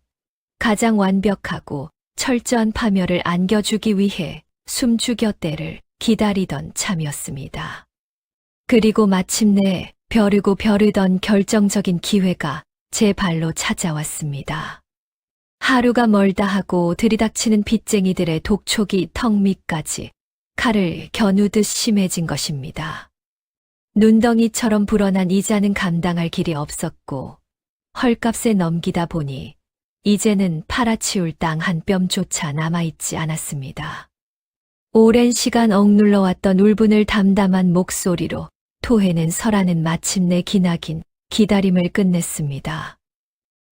가장 완벽하고 철저한 파멸을 안겨주기 위해 숨죽여 때를 기다리던 참이었습니다. 그리고 마침내 벼르고 벼르던 결정적인 기회가 제 발로 찾아왔습니다. 하루가 멀다 하고 들이닥치는 빚쟁이들의 독촉이 턱 밑까지 칼을 겨누듯 심해진 것입니다. 눈덩이처럼 불어난 이자는 감당할 길이 없었고 헐값에 넘기다 보니 이제는 팔아치울 땅 한 뼘조차 남아있지 않았습니다. 오랜 시간 억눌러왔던 울분을 담담한 목소리로 토해낸 설아는 마침내 기나긴 기다림을 끝냈습니다.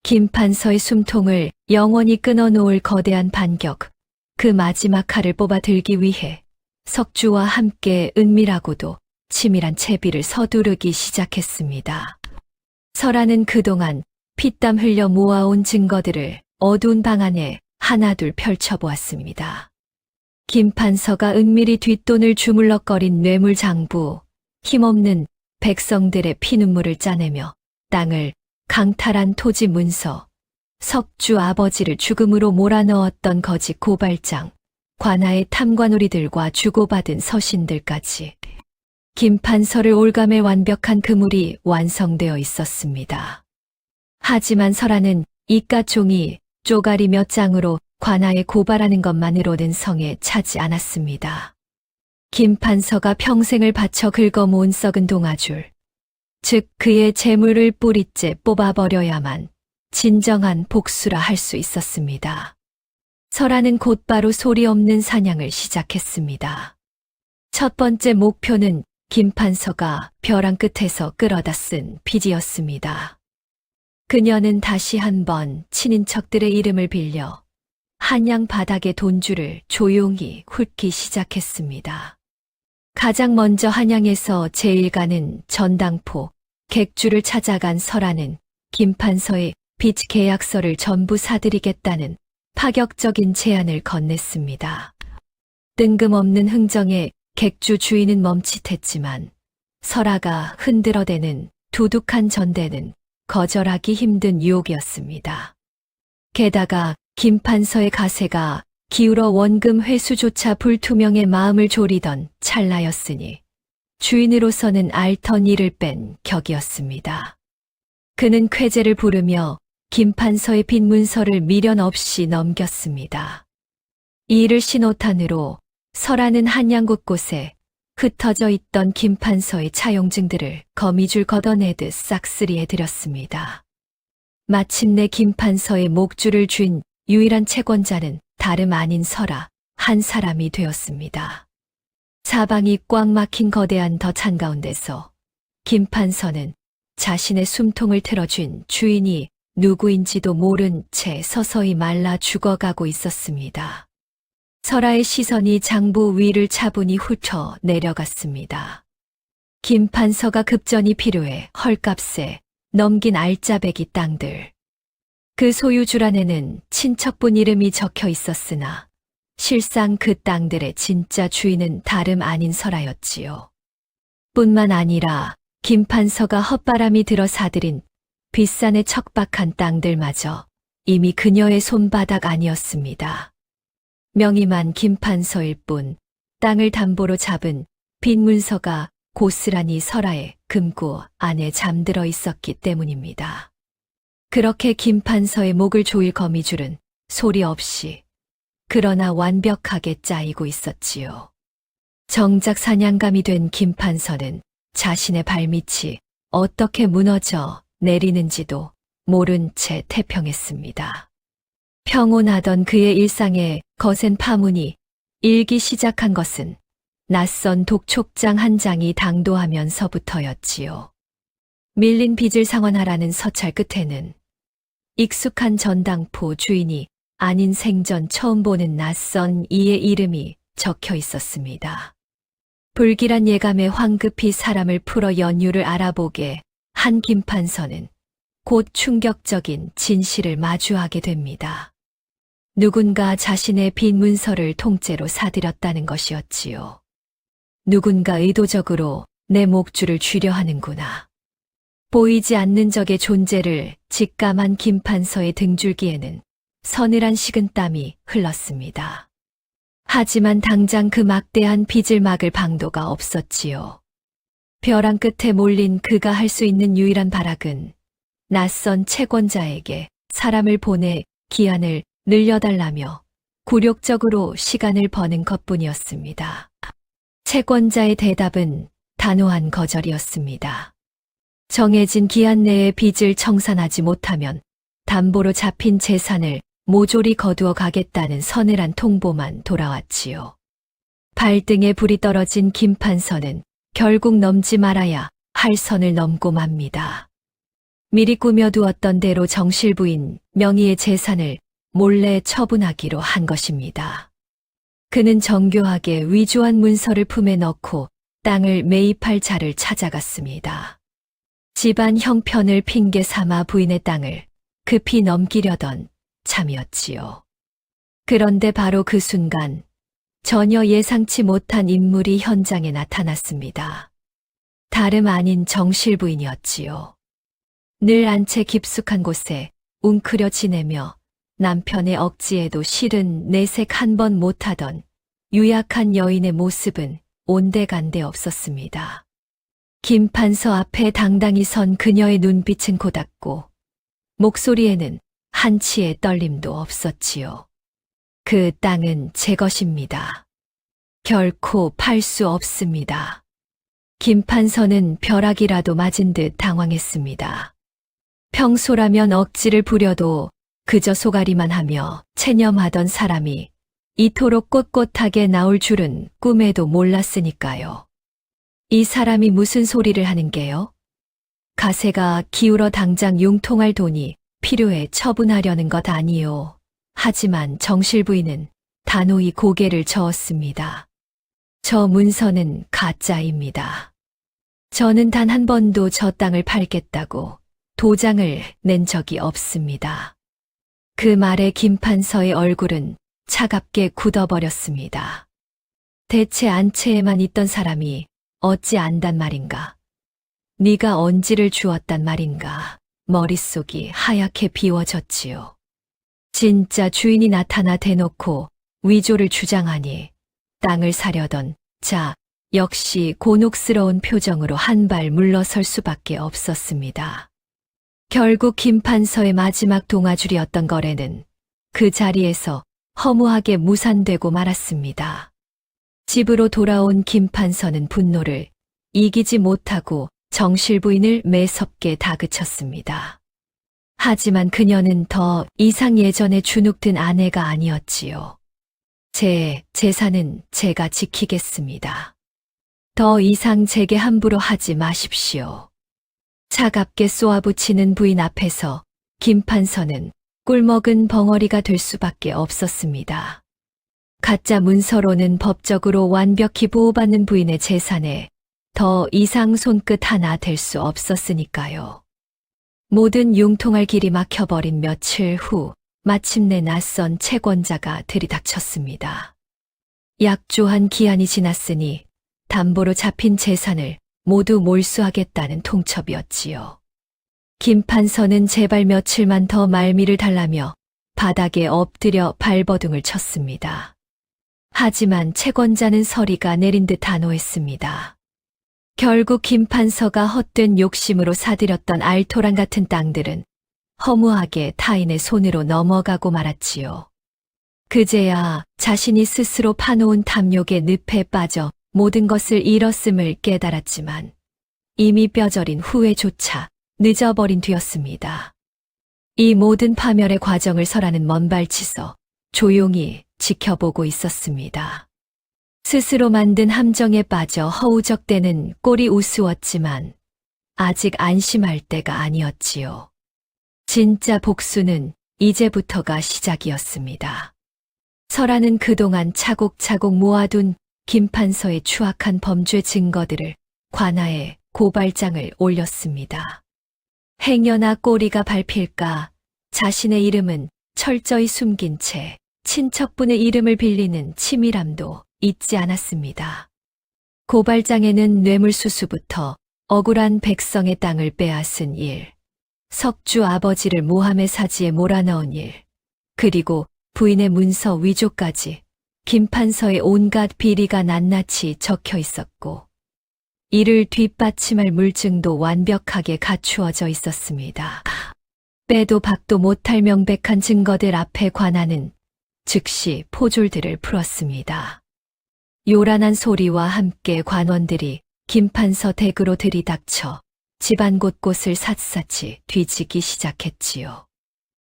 김판서의 숨통을 영원히 끊어놓을 거대한 반격, 그 마지막 칼을 뽑아 들기 위해 석주와 함께 은밀하고도 치밀한 채비를 서두르기 시작했습니다. 설아는 그동안 피땀 흘려 모아온 증거들을 어두운 방 안에 하나둘 펼쳐보았습니다. 김판서가 은밀히 뒷돈을 주물럭거린 뇌물장부, 힘없는 백성들의 피눈물을 짜내며 땅을 강탈한 토지 문서, 석주 아버지를 죽음으로 몰아넣었던 거짓 고발장, 관아의 탐관오리들과 주고받은 서신들까지 김판서를 올감의 완벽한 그물이 완성되어 있었습니다. 하지만 설아는 이깟종이 쪼가리 몇 장으로 관아에 고발하는 것만으로는 성에 차지 않았습니다. 김판서가 평생을 바쳐 긁어모은 썩은 동아줄, 즉 그의 재물을 뿌리째 뽑아버려야만 진정한 복수라 할 수 있었습니다. 설아는 곧바로 소리 없는 사냥을 시작했습니다. 첫 번째 목표는 김판서가 벼랑 끝에서 끌어다 쓴 빚이었습니다. 그녀는 다시 한번 친인척들의 이름을 빌려 한양 바닥의 돈줄을 조용히 훑기 시작했습니다. 가장 먼저 한양에서 제일 가는 전당포 객주를 찾아간 설아는 김판서의 빚 계약서를 전부 사들이겠다는 파격적인 제안을 건넸습니다. 뜬금없는 흥정에 객주 주인은 멈칫했지만 설아가 흔들어대는 두둑한 전대는 거절하기 힘든 유혹이었습니다. 게다가 김판서의 가세가 기울어 원금 회수조차 불투명의 마음을 졸이던 찰나였으니 주인으로서는 앓던 이를 뺀 격이었습니다. 그는 쾌재를 부르며 김판서의 빈 문서를 미련 없이 넘겼습니다. 이 일을 신호탄으로 설아는 한양 곳곳에 흩어져 있던 김판서의 차용증들을 거미줄 걷어내듯 싹쓸이해 드렸습니다. 마침내 김판서의 목줄을 쥔 유일한 채권자는 다름 아닌 설아 한 사람이 되었습니다. 사방이 꽉 막힌 거대한 덫 한가운데서 김판서는 자신의 숨통을 틀어쥔 주인이 누구인지도 모른 채 서서히 말라 죽어가고 있었습니다. 설아의 시선이 장부 위를 차분히 훑어 내려갔습니다. 김판서가 급전이 필요해 헐값에 넘긴 알짜배기 땅들. 그 소유줄 안에는 친척분 이름이 적혀 있었으나 실상 그 땅들의 진짜 주인은 다름 아닌 설아였지요. 뿐만 아니라 김판서가 헛바람이 들어 사들인 빗산의 척박한 땅들마저 이미 그녀의 손바닥 아니었습니다. 명의만 김판서일 뿐 땅을 담보로 잡은 빈 문서가 고스란히 설아의 금고 안에 잠들어 있었기 때문입니다. 그렇게 김판서의 목을 조일 거미줄은 소리 없이 그러나 완벽하게 짜이고 있었지요. 정작 사냥감이 된 김판서는 자신의 발밑이 어떻게 무너져 내리는지도 모른 채 태평했습니다. 평온하던 그의 일상에 거센 파문이 일기 시작한 것은 낯선 독촉장 한 장이 당도하면서부터였지요. 밀린 빚을 상환하라는 서찰 끝에는 익숙한 전당포 주인이 아닌 생전 처음 보는 낯선 이의 이름이 적혀 있었습니다. 불길한 예감에 황급히 사람을 풀어 연유를 알아보게 한 김판서는 곧 충격적인 진실을 마주하게 됩니다. 누군가 자신의 빈 문서를 통째로 사들였다는 것이었지요. 누군가 의도적으로 내 목줄을 쥐려 하는구나. 보이지 않는 적의 존재를 직감한 김판서의 등줄기에는 서늘한 식은땀이 흘렀습니다. 하지만 당장 그 막대한 빚을 막을 방도가 없었지요. 벼랑 끝에 몰린 그가 할 수 있는 유일한 발악은 낯선 채권자에게 사람을 보내 기한을 늘려달라며 굴욕적으로 시간을 버는 것뿐이었습니다. 채권자의 대답은 단호한 거절이었습니다. 정해진 기한 내에 빚을 청산하지 못하면 담보로 잡힌 재산을 모조리 거두어 가겠다는 서늘한 통보만 돌아왔지요. 발등에 불이 떨어진 김판서는 결국 넘지 말아야 할 선을 넘고 맙니다. 미리 꾸며두었던 대로 정실부인 명의의 재산을 몰래 처분하기로 한 것입니다. 그는 정교하게 위조한 문서를 품에 넣고 땅을 매입할 자를 찾아갔습니다. 집안 형편을 핑계 삼아 부인의 땅을 급히 넘기려던 참이었지요. 그런데 바로 그 순간 전혀 예상치 못한 인물이 현장에 나타났습니다. 다름 아닌 정실부인이었지요. 늘 안채 깊숙한 곳에 웅크려 지내며 남편의 억지에도 실은 내색 한 번 못하던 유약한 여인의 모습은 온데간데 없었습니다. 김판서 앞에 당당히 선 그녀의 눈빛은 고닫고 목소리에는 한치의 떨림도 없었지요. 그 땅은 제 것입니다. 결코 팔 수 없습니다. 김판서는 벼락이라도 맞은 듯 당황했습니다. 평소라면 억지를 부려도 그저 속앓이만 하며 체념하던 사람이 이토록 꼿꼿하게 나올 줄은 꿈에도 몰랐으니까요. 이 사람이 무슨 소리를 하는 게요? 가세가 기울어 당장 융통할 돈이 필요해 처분하려는 것 아니요. 하지만 정실 부인은 단호히 고개를 저었습니다. 저 문서는 가짜입니다. 저는 단 한 번도 저 땅을 팔겠다고 도장을 낸 적이 없습니다. 그 말에 김판서의 얼굴은 차갑게 굳어버렸습니다. 대체 안채에만 있던 사람이 어찌 안단 말인가? 네가 언지를 주었단 말인가? 머릿속이 하얗게 비워졌지요. 진짜 주인이 나타나 대놓고 위조를 주장하니 땅을 사려던 자 역시 곤혹스러운 표정으로 한 발 물러설 수밖에 없었습니다. 결국 김판서의 마지막 동아줄이었던 거래는 그 자리에서 허무하게 무산되고 말았습니다. 집으로 돌아온 김판서는 분노를 이기지 못하고 정실 부인을 매섭게 다그쳤습니다. 하지만 그녀는 더 이상 예전에 주눅든 아내가 아니었지요. 제 재산은 제가 지키겠습니다. 더 이상 제게 함부로 하지 마십시오. 차갑게 쏘아붙이는 부인 앞에서 김판서는 꿀먹은 벙어리가 될 수밖에 없었습니다. 가짜 문서로는 법적으로 완벽히 보호받는 부인의 재산에 더 이상 손끝 하나 댈 수 없었으니까요. 모든 융통할 길이 막혀버린 며칠 후 마침내 낯선 채권자가 들이닥쳤습니다. 약조한 기한이 지났으니 담보로 잡힌 재산을 모두 몰수하겠다는 통첩이었지요. 김판서는 제발 며칠만 더 말미를 달라며 바닥에 엎드려 발버둥을 쳤습니다. 하지만 채권자는 서리가 내린 듯 단호했습니다. 결국 김판서가 헛된 욕심으로 사들였던 알토란 같은 땅들은 허무하게 타인의 손으로 넘어가고 말았지요. 그제야 자신이 스스로 파놓은 탐욕의 늪에 빠져 모든 것을 잃었음을 깨달았지만 이미 뼈저린 후회조차 늦어버린 뒤였습니다. 이 모든 파멸의 과정을 설하는 먼발치서 조용히 지켜보고 있었습니다. 스스로 만든 함정에 빠져 허우적대는 꼴이 우스웠지만 아직 안심할 때가 아니었지요. 진짜 복수는 이제부터가 시작이었습니다. 설아는 그동안 차곡차곡 모아둔 김판서의 추악한 범죄 증거들을 관아에 고발장을 올렸습니다. 행여나 꼬리가 밟힐까 자신의 이름은 철저히 숨긴 채 친척분의 이름을 빌리는 치밀함도 잊지 않았습니다. 고발장에는 뇌물수수부터 억울한 백성의 땅을 빼앗은 일, 석주 아버지를 모함의 사지에 몰아넣은 일, 그리고 부인의 문서 위조까지 김판서의 온갖 비리가 낱낱이 적혀 있었고 이를 뒷받침할 물증도 완벽하게 갖추어져 있었습니다. 빼도 박도 못할 명백한 증거들 앞에 관하는 즉시 포졸들을 풀었습니다. 요란한 소리와 함께 관원들이 김판서 댁으로 들이닥쳐 집안 곳곳을 샅샅이 뒤지기 시작했지요.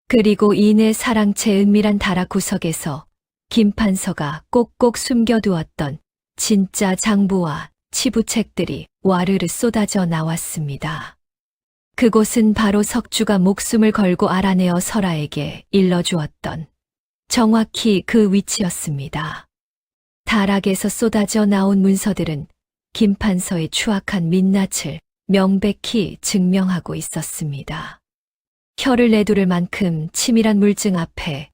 그리고 이내 사랑채 은밀한 다락 구석에서 김판서가 꼭꼭 숨겨두었던 진짜 장부와 치부책들이 와르르 쏟아져 나왔습니다. 그곳은 바로 석주가 목숨을 걸고 알아내어 설아에게 일러주었던 정확히 그 위치였습니다. 다락에서 쏟아져 나온 문서들은 김판서의 추악한 민낯을 명백히 증명하고 있었습니다. 혀를 내두를 만큼 치밀한 물증 앞에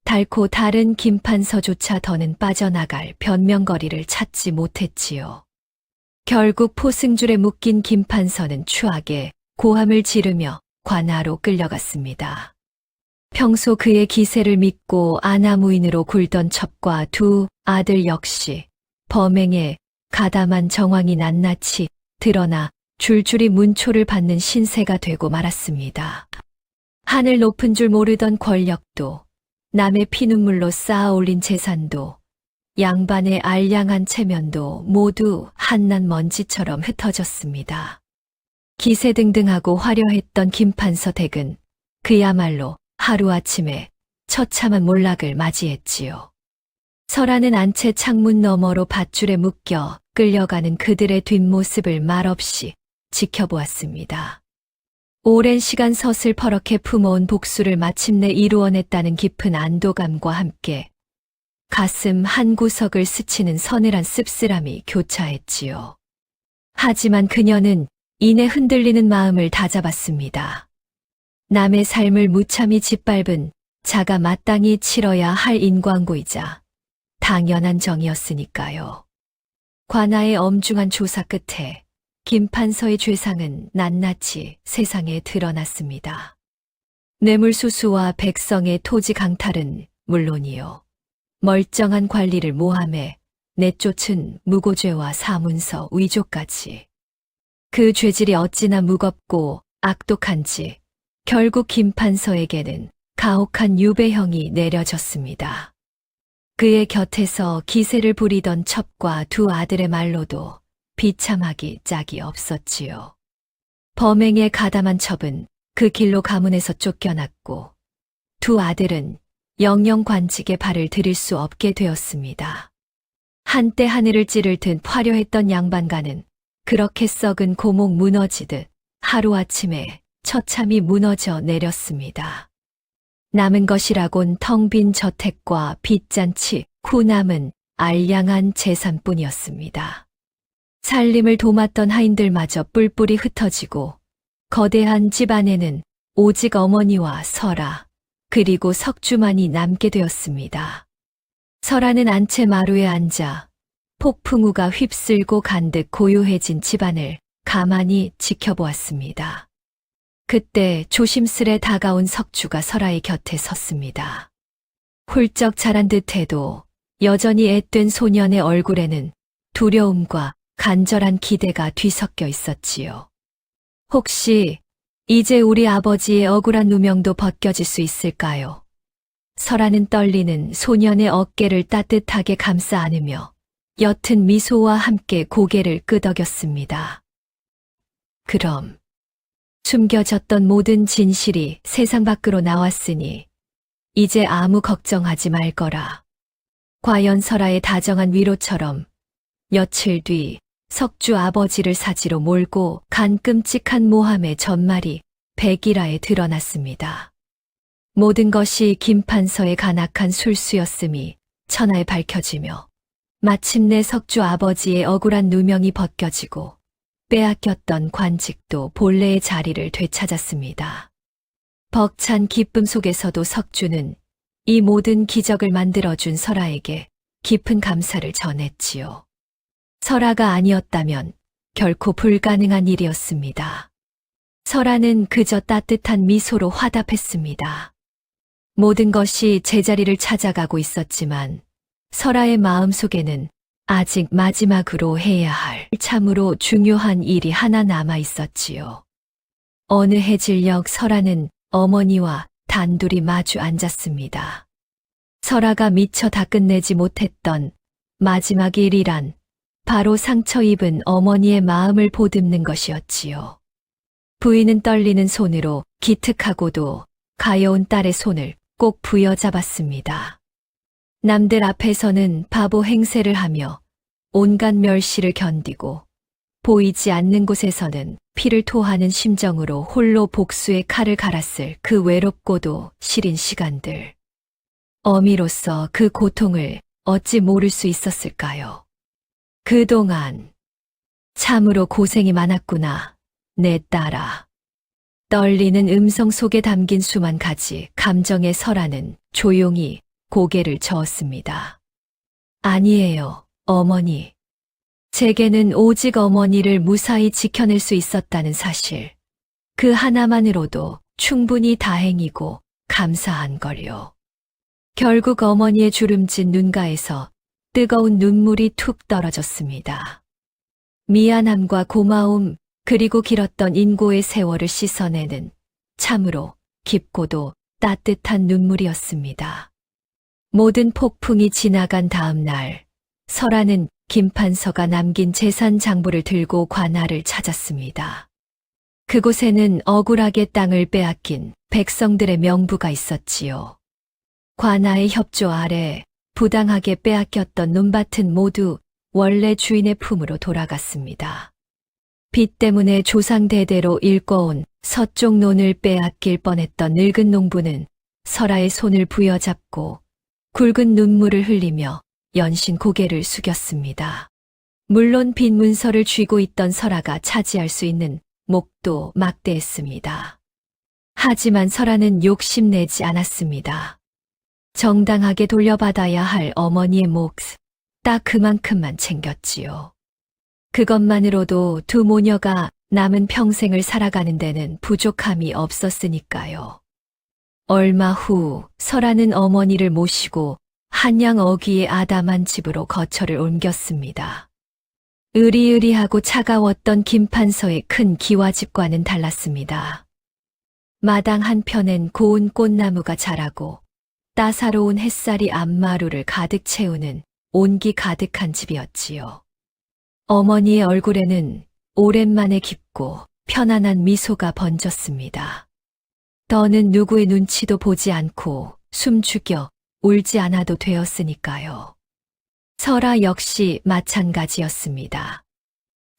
달고 다른 김판서조차 더는 빠져나갈 변명거리를 찾지 못했지요. 결국 포승줄에 묶인 김판서는 추하게 고함을 지르며 관아로 끌려갔습니다. 평소 그의 기세를 믿고 아나무인으로 굴던 첩과 두 아들 역시 범행에 가담한 정황이 낱낱이 드러나 줄줄이 문초를 받는 신세가 되고 말았습니다. 하늘 높은 줄 모르던 권력도 남의 피눈물로 쌓아 올린 재산도 양반의 알량한 체면도 모두 한낱 먼지처럼 흩어졌습니다. 기세등등하고 화려했던 김판서 댁은 그야말로 하루아침에 처참한 몰락을 맞이했지요. 설하는 안채 창문 너머로 밧줄에 묶여 끌려가는 그들의 뒷모습을 말없이 지켜보았습니다. 오랜 시간 서슬퍼렇게 품어온 복수를 마침내 이루어냈다는 깊은 안도감과 함께 가슴 한 구석을 스치는 서늘한 씁쓸함이 교차했지요. 하지만 그녀는 이내 흔들리는 마음을 다잡았습니다. 남의 삶을 무참히 짓밟은 자가 마땅히 치러야 할 인과응보이자 당연한 정이었으니까요. 관아의 엄중한 조사 끝에 김판서의 죄상은 낱낱이 세상에 드러났습니다. 뇌물수수와 백성의 토지 강탈은 물론이요. 멀쩡한 관리를 모함해 내쫓은 무고죄와 사문서 위조까지. 그 죄질이 어찌나 무겁고 악독한지 결국 김판서에게는 가혹한 유배형이 내려졌습니다. 그의 곁에서 기세를 부리던 첩과 두 아들의 말로도 비참하기 짝이 없었지요. 범행에 가담한 첩은 그 길로 가문에서 쫓겨났고 두 아들은 영영 관직에 발을 들일 수 없게 되었습니다. 한때 하늘을 찌를 듯 화려했던 양반가는 그렇게 썩은 고목 무너지듯 하루아침에 처참히 무너져 내렸습니다. 남은 것이라곤 텅 빈 저택과 빚잔치, 후남은 알량한 재산뿐이었습니다. 살림을 도맡던 하인들마저 뿔뿔이 흩어지고 거대한 집 안에는 오직 어머니와 설아 그리고 석주만이 남게 되었습니다. 설아는 안채 마루에 앉아 폭풍우가 휩쓸고 간 듯 고요해진 집안을 가만히 지켜보았습니다. 그때 조심스레 다가온 석주가 설아의 곁에 섰습니다. 훌쩍 자란 듯해도 여전히 앳된 소년의 얼굴에는 두려움과 간절한 기대가 뒤섞여 있었지요. 혹시 이제 우리 아버지의 억울한 누명도 벗겨질 수 있을까요? 설아는 떨리는 소년의 어깨를 따뜻하게 감싸 안으며 옅은 미소와 함께 고개를 끄덕였습니다. 그럼 숨겨졌던 모든 진실이 세상 밖으로 나왔으니 이제 아무 걱정하지 말 거라. 과연 설아의 다정한 위로처럼 며칠 뒤 석주 아버지를 사지로 몰고 간 끔찍한 모함의 전말이 백일하에 드러났습니다. 모든 것이 김판서의 간악한 술수였음이 천하에 밝혀지며 마침내 석주 아버지의 억울한 누명이 벗겨지고 빼앗겼던 관직도 본래의 자리를 되찾았습니다. 벅찬 기쁨 속에서도 석주는 이 모든 기적을 만들어준 설아에게 깊은 감사를 전했지요. 설아가 아니었다면 결코 불가능한 일이었습니다. 설아는 그저 따뜻한 미소로 화답했습니다. 모든 것이 제자리를 찾아가고 있었지만 설아의 마음속에는 아직 마지막으로 해야 할 참으로 중요한 일이 하나 남아 있었지요. 어느 해질녘 설아는 어머니와 단둘이 마주 앉았습니다. 설아가 미처 다 끝내지 못했던 마지막 일이란 바로 상처 입은 어머니의 마음을 보듬는 것이었지요. 부인은 떨리는 손으로 기특하고도 가여운 딸의 손을 꼭 부여잡았습니다. 남들 앞에서는 바보 행세를 하며 온갖 멸시를 견디고 보이지 않는 곳에서는 피를 토하는 심정으로 홀로 복수의 칼을 갈았을 그 외롭고도 시린 시간들. 어미로서 그 고통을 어찌 모를 수 있었을까요? 그동안 참으로 고생이 많았구나, 내 딸아. 떨리는 음성 속에 담긴 수만 가지 감정의 설아는 조용히 고개를 저었습니다. 아니에요, 어머니. 제게는 오직 어머니를 무사히 지켜낼 수 있었다는 사실. 그 하나만으로도 충분히 다행이고 감사한 걸요. 결국 어머니의 주름진 눈가에서 뜨거운 눈물이 툭 떨어졌습니다. 미안함과 고마움 그리고 길었던 인고의 세월을 씻어내는 참으로 깊고도 따뜻한 눈물이었습니다. 모든 폭풍이 지나간 다음 날 설아는 김판서가 남긴 재산 장부를 들고 관아를 찾았습니다. 그곳에는 억울하게 땅을 빼앗긴 백성들의 명부가 있었지요. 관아의 협조 아래 부당하게 빼앗겼던 논밭은 모두 원래 주인의 품으로 돌아갔습니다. 빚 때문에 조상 대대로 일궈온 서쪽 논을 빼앗길 뻔했던 늙은 농부는 설아의 손을 부여잡고 굵은 눈물을 흘리며 연신 고개를 숙였습니다. 물론 빈 문서를 쥐고 있던 설아가 차지할 수 있는 몫도 막대했습니다. 하지만 설아는 욕심내지 않았습니다. 정당하게 돌려받아야 할 어머니의 몫, 딱 그만큼만 챙겼지요. 그것만으로도 두 모녀가 남은 평생을 살아가는 데는 부족함이 없었으니까요. 얼마 후 설아는 어머니를 모시고 한양 어귀의 아담한 집으로 거처를 옮겼습니다. 으리으리하고 차가웠던 김판서의 큰 기와집과는 달랐습니다. 마당 한편엔 고운 꽃나무가 자라고 따사로운 햇살이 앞마루를 가득 채우는 온기 가득한 집이었지요. 어머니의 얼굴에는 오랜만에 깊고 편안한 미소가 번졌습니다. 더는 누구의 눈치도 보지 않고 숨죽여 울지 않아도 되었으니까요. 설아 역시 마찬가지였습니다.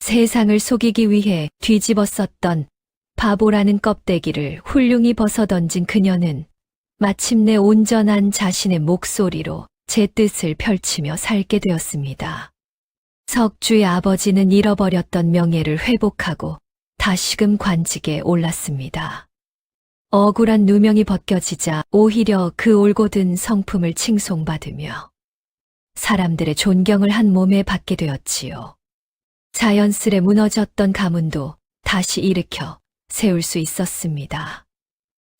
세상을 속이기 위해 뒤집어 썼던 바보라는 껍데기를 훌륭히 벗어던진 그녀는 마침내 온전한 자신의 목소리로 제 뜻을 펼치며 살게 되었습니다. 석주의 아버지는 잃어버렸던 명예를 회복하고 다시금 관직에 올랐습니다. 억울한 누명이 벗겨지자 오히려 그 올곧은 성품을 칭송받으며 사람들의 존경을 한 몸에 받게 되었지요. 자연스레 무너졌던 가문도 다시 일으켜 세울 수 있었습니다.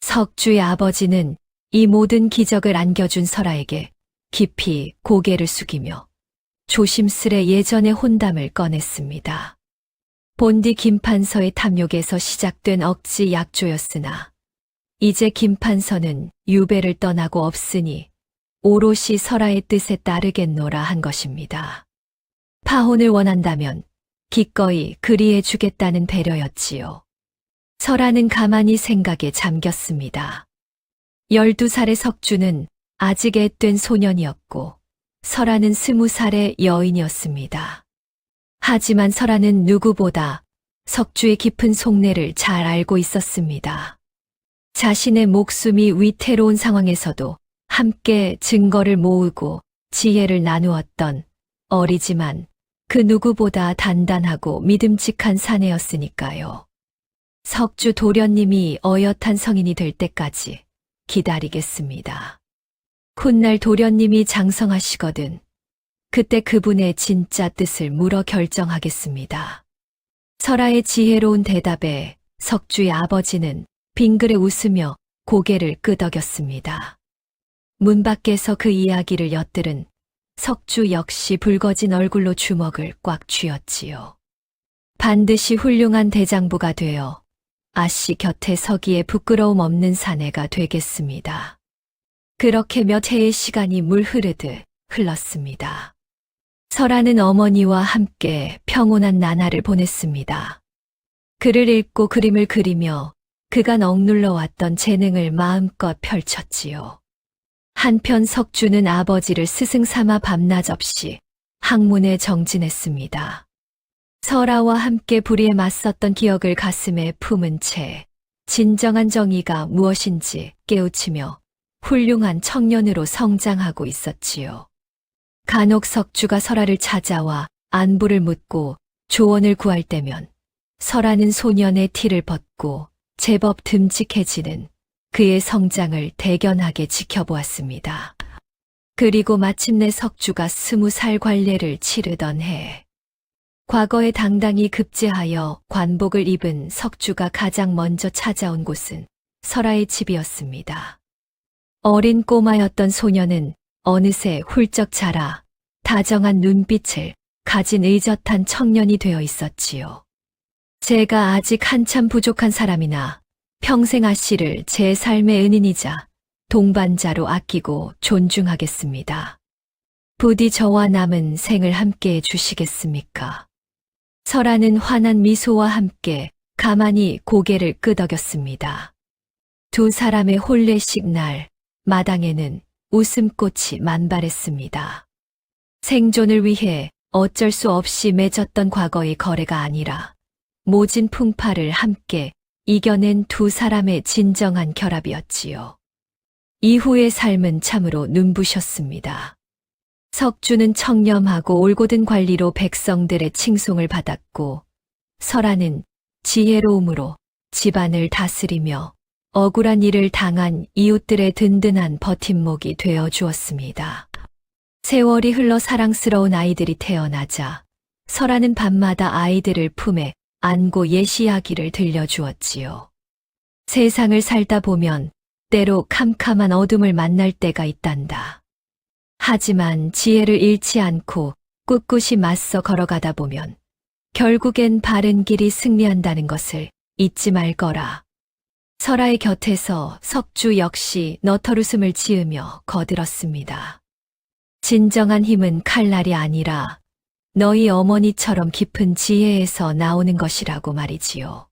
석주의 아버지는 이 모든 기적을 안겨준 설아에게 깊이 고개를 숙이며 조심스레 예전의 혼담을 꺼냈습니다. 본디 김판서의 탐욕에서 시작된 억지 약조였으나 이제 김판서는 유배를 떠나고 없으니 오롯이 설아의 뜻에 따르겠노라 한 것입니다. 파혼을 원한다면 기꺼이 그리해 주겠다는 배려였지요. 설아는 가만히 생각에 잠겼습니다. 12살의 석주는 아직 앳된 소년이었고 설아는 20살의 여인이었습니다. 하지만 설아는 누구보다 석주의 깊은 속내를 잘 알고 있었습니다. 자신의 목숨이 위태로운 상황에서도 함께 증거를 모으고 지혜를 나누었던 어리지만 그 누구보다 단단하고 믿음직한 사내였으니까요. 석주 도련님이 어엿한 성인이 될 때까지 기다리겠습니다. 훗날 도련님이 장성하시거든 그때 그분의 진짜 뜻을 물어 결정하겠습니다. 설아의 지혜로운 대답에 석주의 아버지는 빙그레 웃으며 고개를 끄덕였습니다. 문 밖에서 그 이야기를 엿들은 석주 역시 붉어진 얼굴로 주먹을 꽉 쥐었지요. 반드시 훌륭한 대장부가 되어 아씨 곁에 서기에 부끄러움 없는 사내가 되겠습니다. 그렇게 몇 해의 시간이 물 흐르듯 흘렀습니다. 설아는 어머니와 함께 평온한 나날을 보냈습니다. 글을 읽고 그림을 그리며 그간 억눌러 왔던 재능을 마음껏 펼쳤지요. 한편 석주는 아버지를 스승 삼아 밤낮 없이 학문에 정진했습니다. 설아와 함께 불의에 맞섰던 기억을 가슴에 품은 채 진정한 정의가 무엇인지 깨우치며 훌륭한 청년으로 성장하고 있었지요. 간혹 석주가 설아를 찾아와 안부를 묻고 조언을 구할 때면 설아는 소년의 티를 벗고 제법 듬직해지는 그의 성장을 대견하게 지켜보았습니다. 그리고 마침내 석주가 20살 관례를 치르던 해, 과거에 당당히 급제하여 관복을 입은 석주가 가장 먼저 찾아온 곳은 설아의 집이었습니다. 어린 꼬마였던 소녀는 어느새 훌쩍 자라 다정한 눈빛을 가진 의젓한 청년이 되어 있었지요. 제가 아직 한참 부족한 사람이나 평생 아씨를 제 삶의 은인이자 동반자로 아끼고 존중하겠습니다. 부디 저와 남은 생을 함께 해 주시겠습니까? 설아는 환한 미소와 함께 가만히 고개를 끄덕였습니다. 두 사람의 혼례식 날, 마당에는 웃음꽃이 만발했습니다. 생존을 위해 어쩔 수 없이 맺었던 과거의 거래가 아니라 모진 풍파를 함께 이겨낸 두 사람의 진정한 결합이었지요. 이후의 삶은 참으로 눈부셨습니다. 석주는 청렴하고 올곧은 관리로 백성들의 칭송을 받았고, 설아는 지혜로움으로 집안을 다스리며 억울한 일을 당한 이웃들의 든든한 버팀목이 되어 주었습니다. 세월이 흘러 사랑스러운 아이들이 태어나자 설아는 밤마다 아이들을 품에 안고 옛 이야기를 들려주었지요. 세상을 살다 보면 때로 캄캄한 어둠을 만날 때가 있단다. 하지만 지혜를 잃지 않고 꿋꿋이 맞서 걸어가다 보면 결국엔 바른 길이 승리한다는 것을 잊지 말거라. 설아의 곁에서 석주 역시 너털웃음을 지으며 거들었습니다. 진정한 힘은 칼날이 아니라 너희 어머니처럼 깊은 지혜에서 나오는 것이라고 말이지요.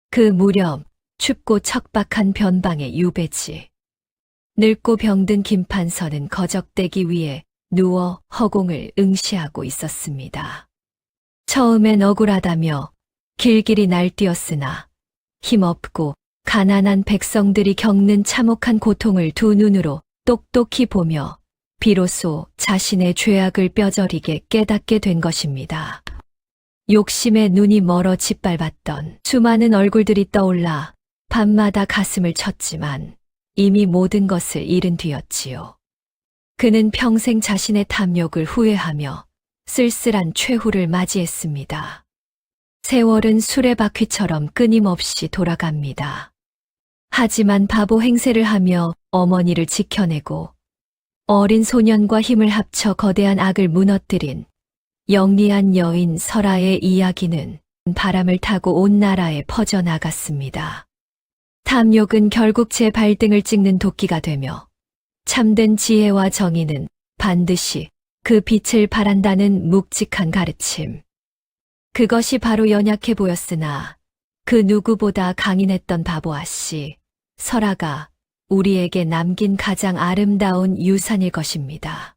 그 무렵 춥고 척박한 변방의 유배지. 늙고 병든 김판서는 거적대기 위에 누워 허공을 응시하고 있었습니다. 처음엔 억울하다며 길길이 날뛰었으나 힘없고 가난한 백성들이 겪는 참혹한 고통을 두 눈으로 똑똑히 보며 비로소 자신의 죄악을 뼈저리게 깨닫게 된 것입니다. 욕심에 눈이 멀어 짓밟았던 수많은 얼굴들이 떠올라 밤마다 가슴을 쳤지만 이미 모든 것을 잃은 뒤였지요. 그는 평생 자신의 탐욕을 후회하며 쓸쓸한 최후를 맞이했습니다. 세월은 수레바퀴처럼 끊임없이 돌아갑니다. 하지만 바보 행세를 하며 어머니를 지켜내고 어린 소년과 힘을 합쳐 거대한 악을 무너뜨린 영리한 여인 설아의 이야기는 바람을 타고 온 나라에 퍼져나갔습니다. 탐욕은 결국 제 발등을 찍는 도끼가 되며 참된 지혜와 정의는 반드시 그 빛을 발한다는 묵직한 가르침. 그것이 바로 연약해 보였으나 그 누구보다 강인했던 바보아 씨, 설아가 우리에게 남긴 가장 아름다운 유산일 것입니다.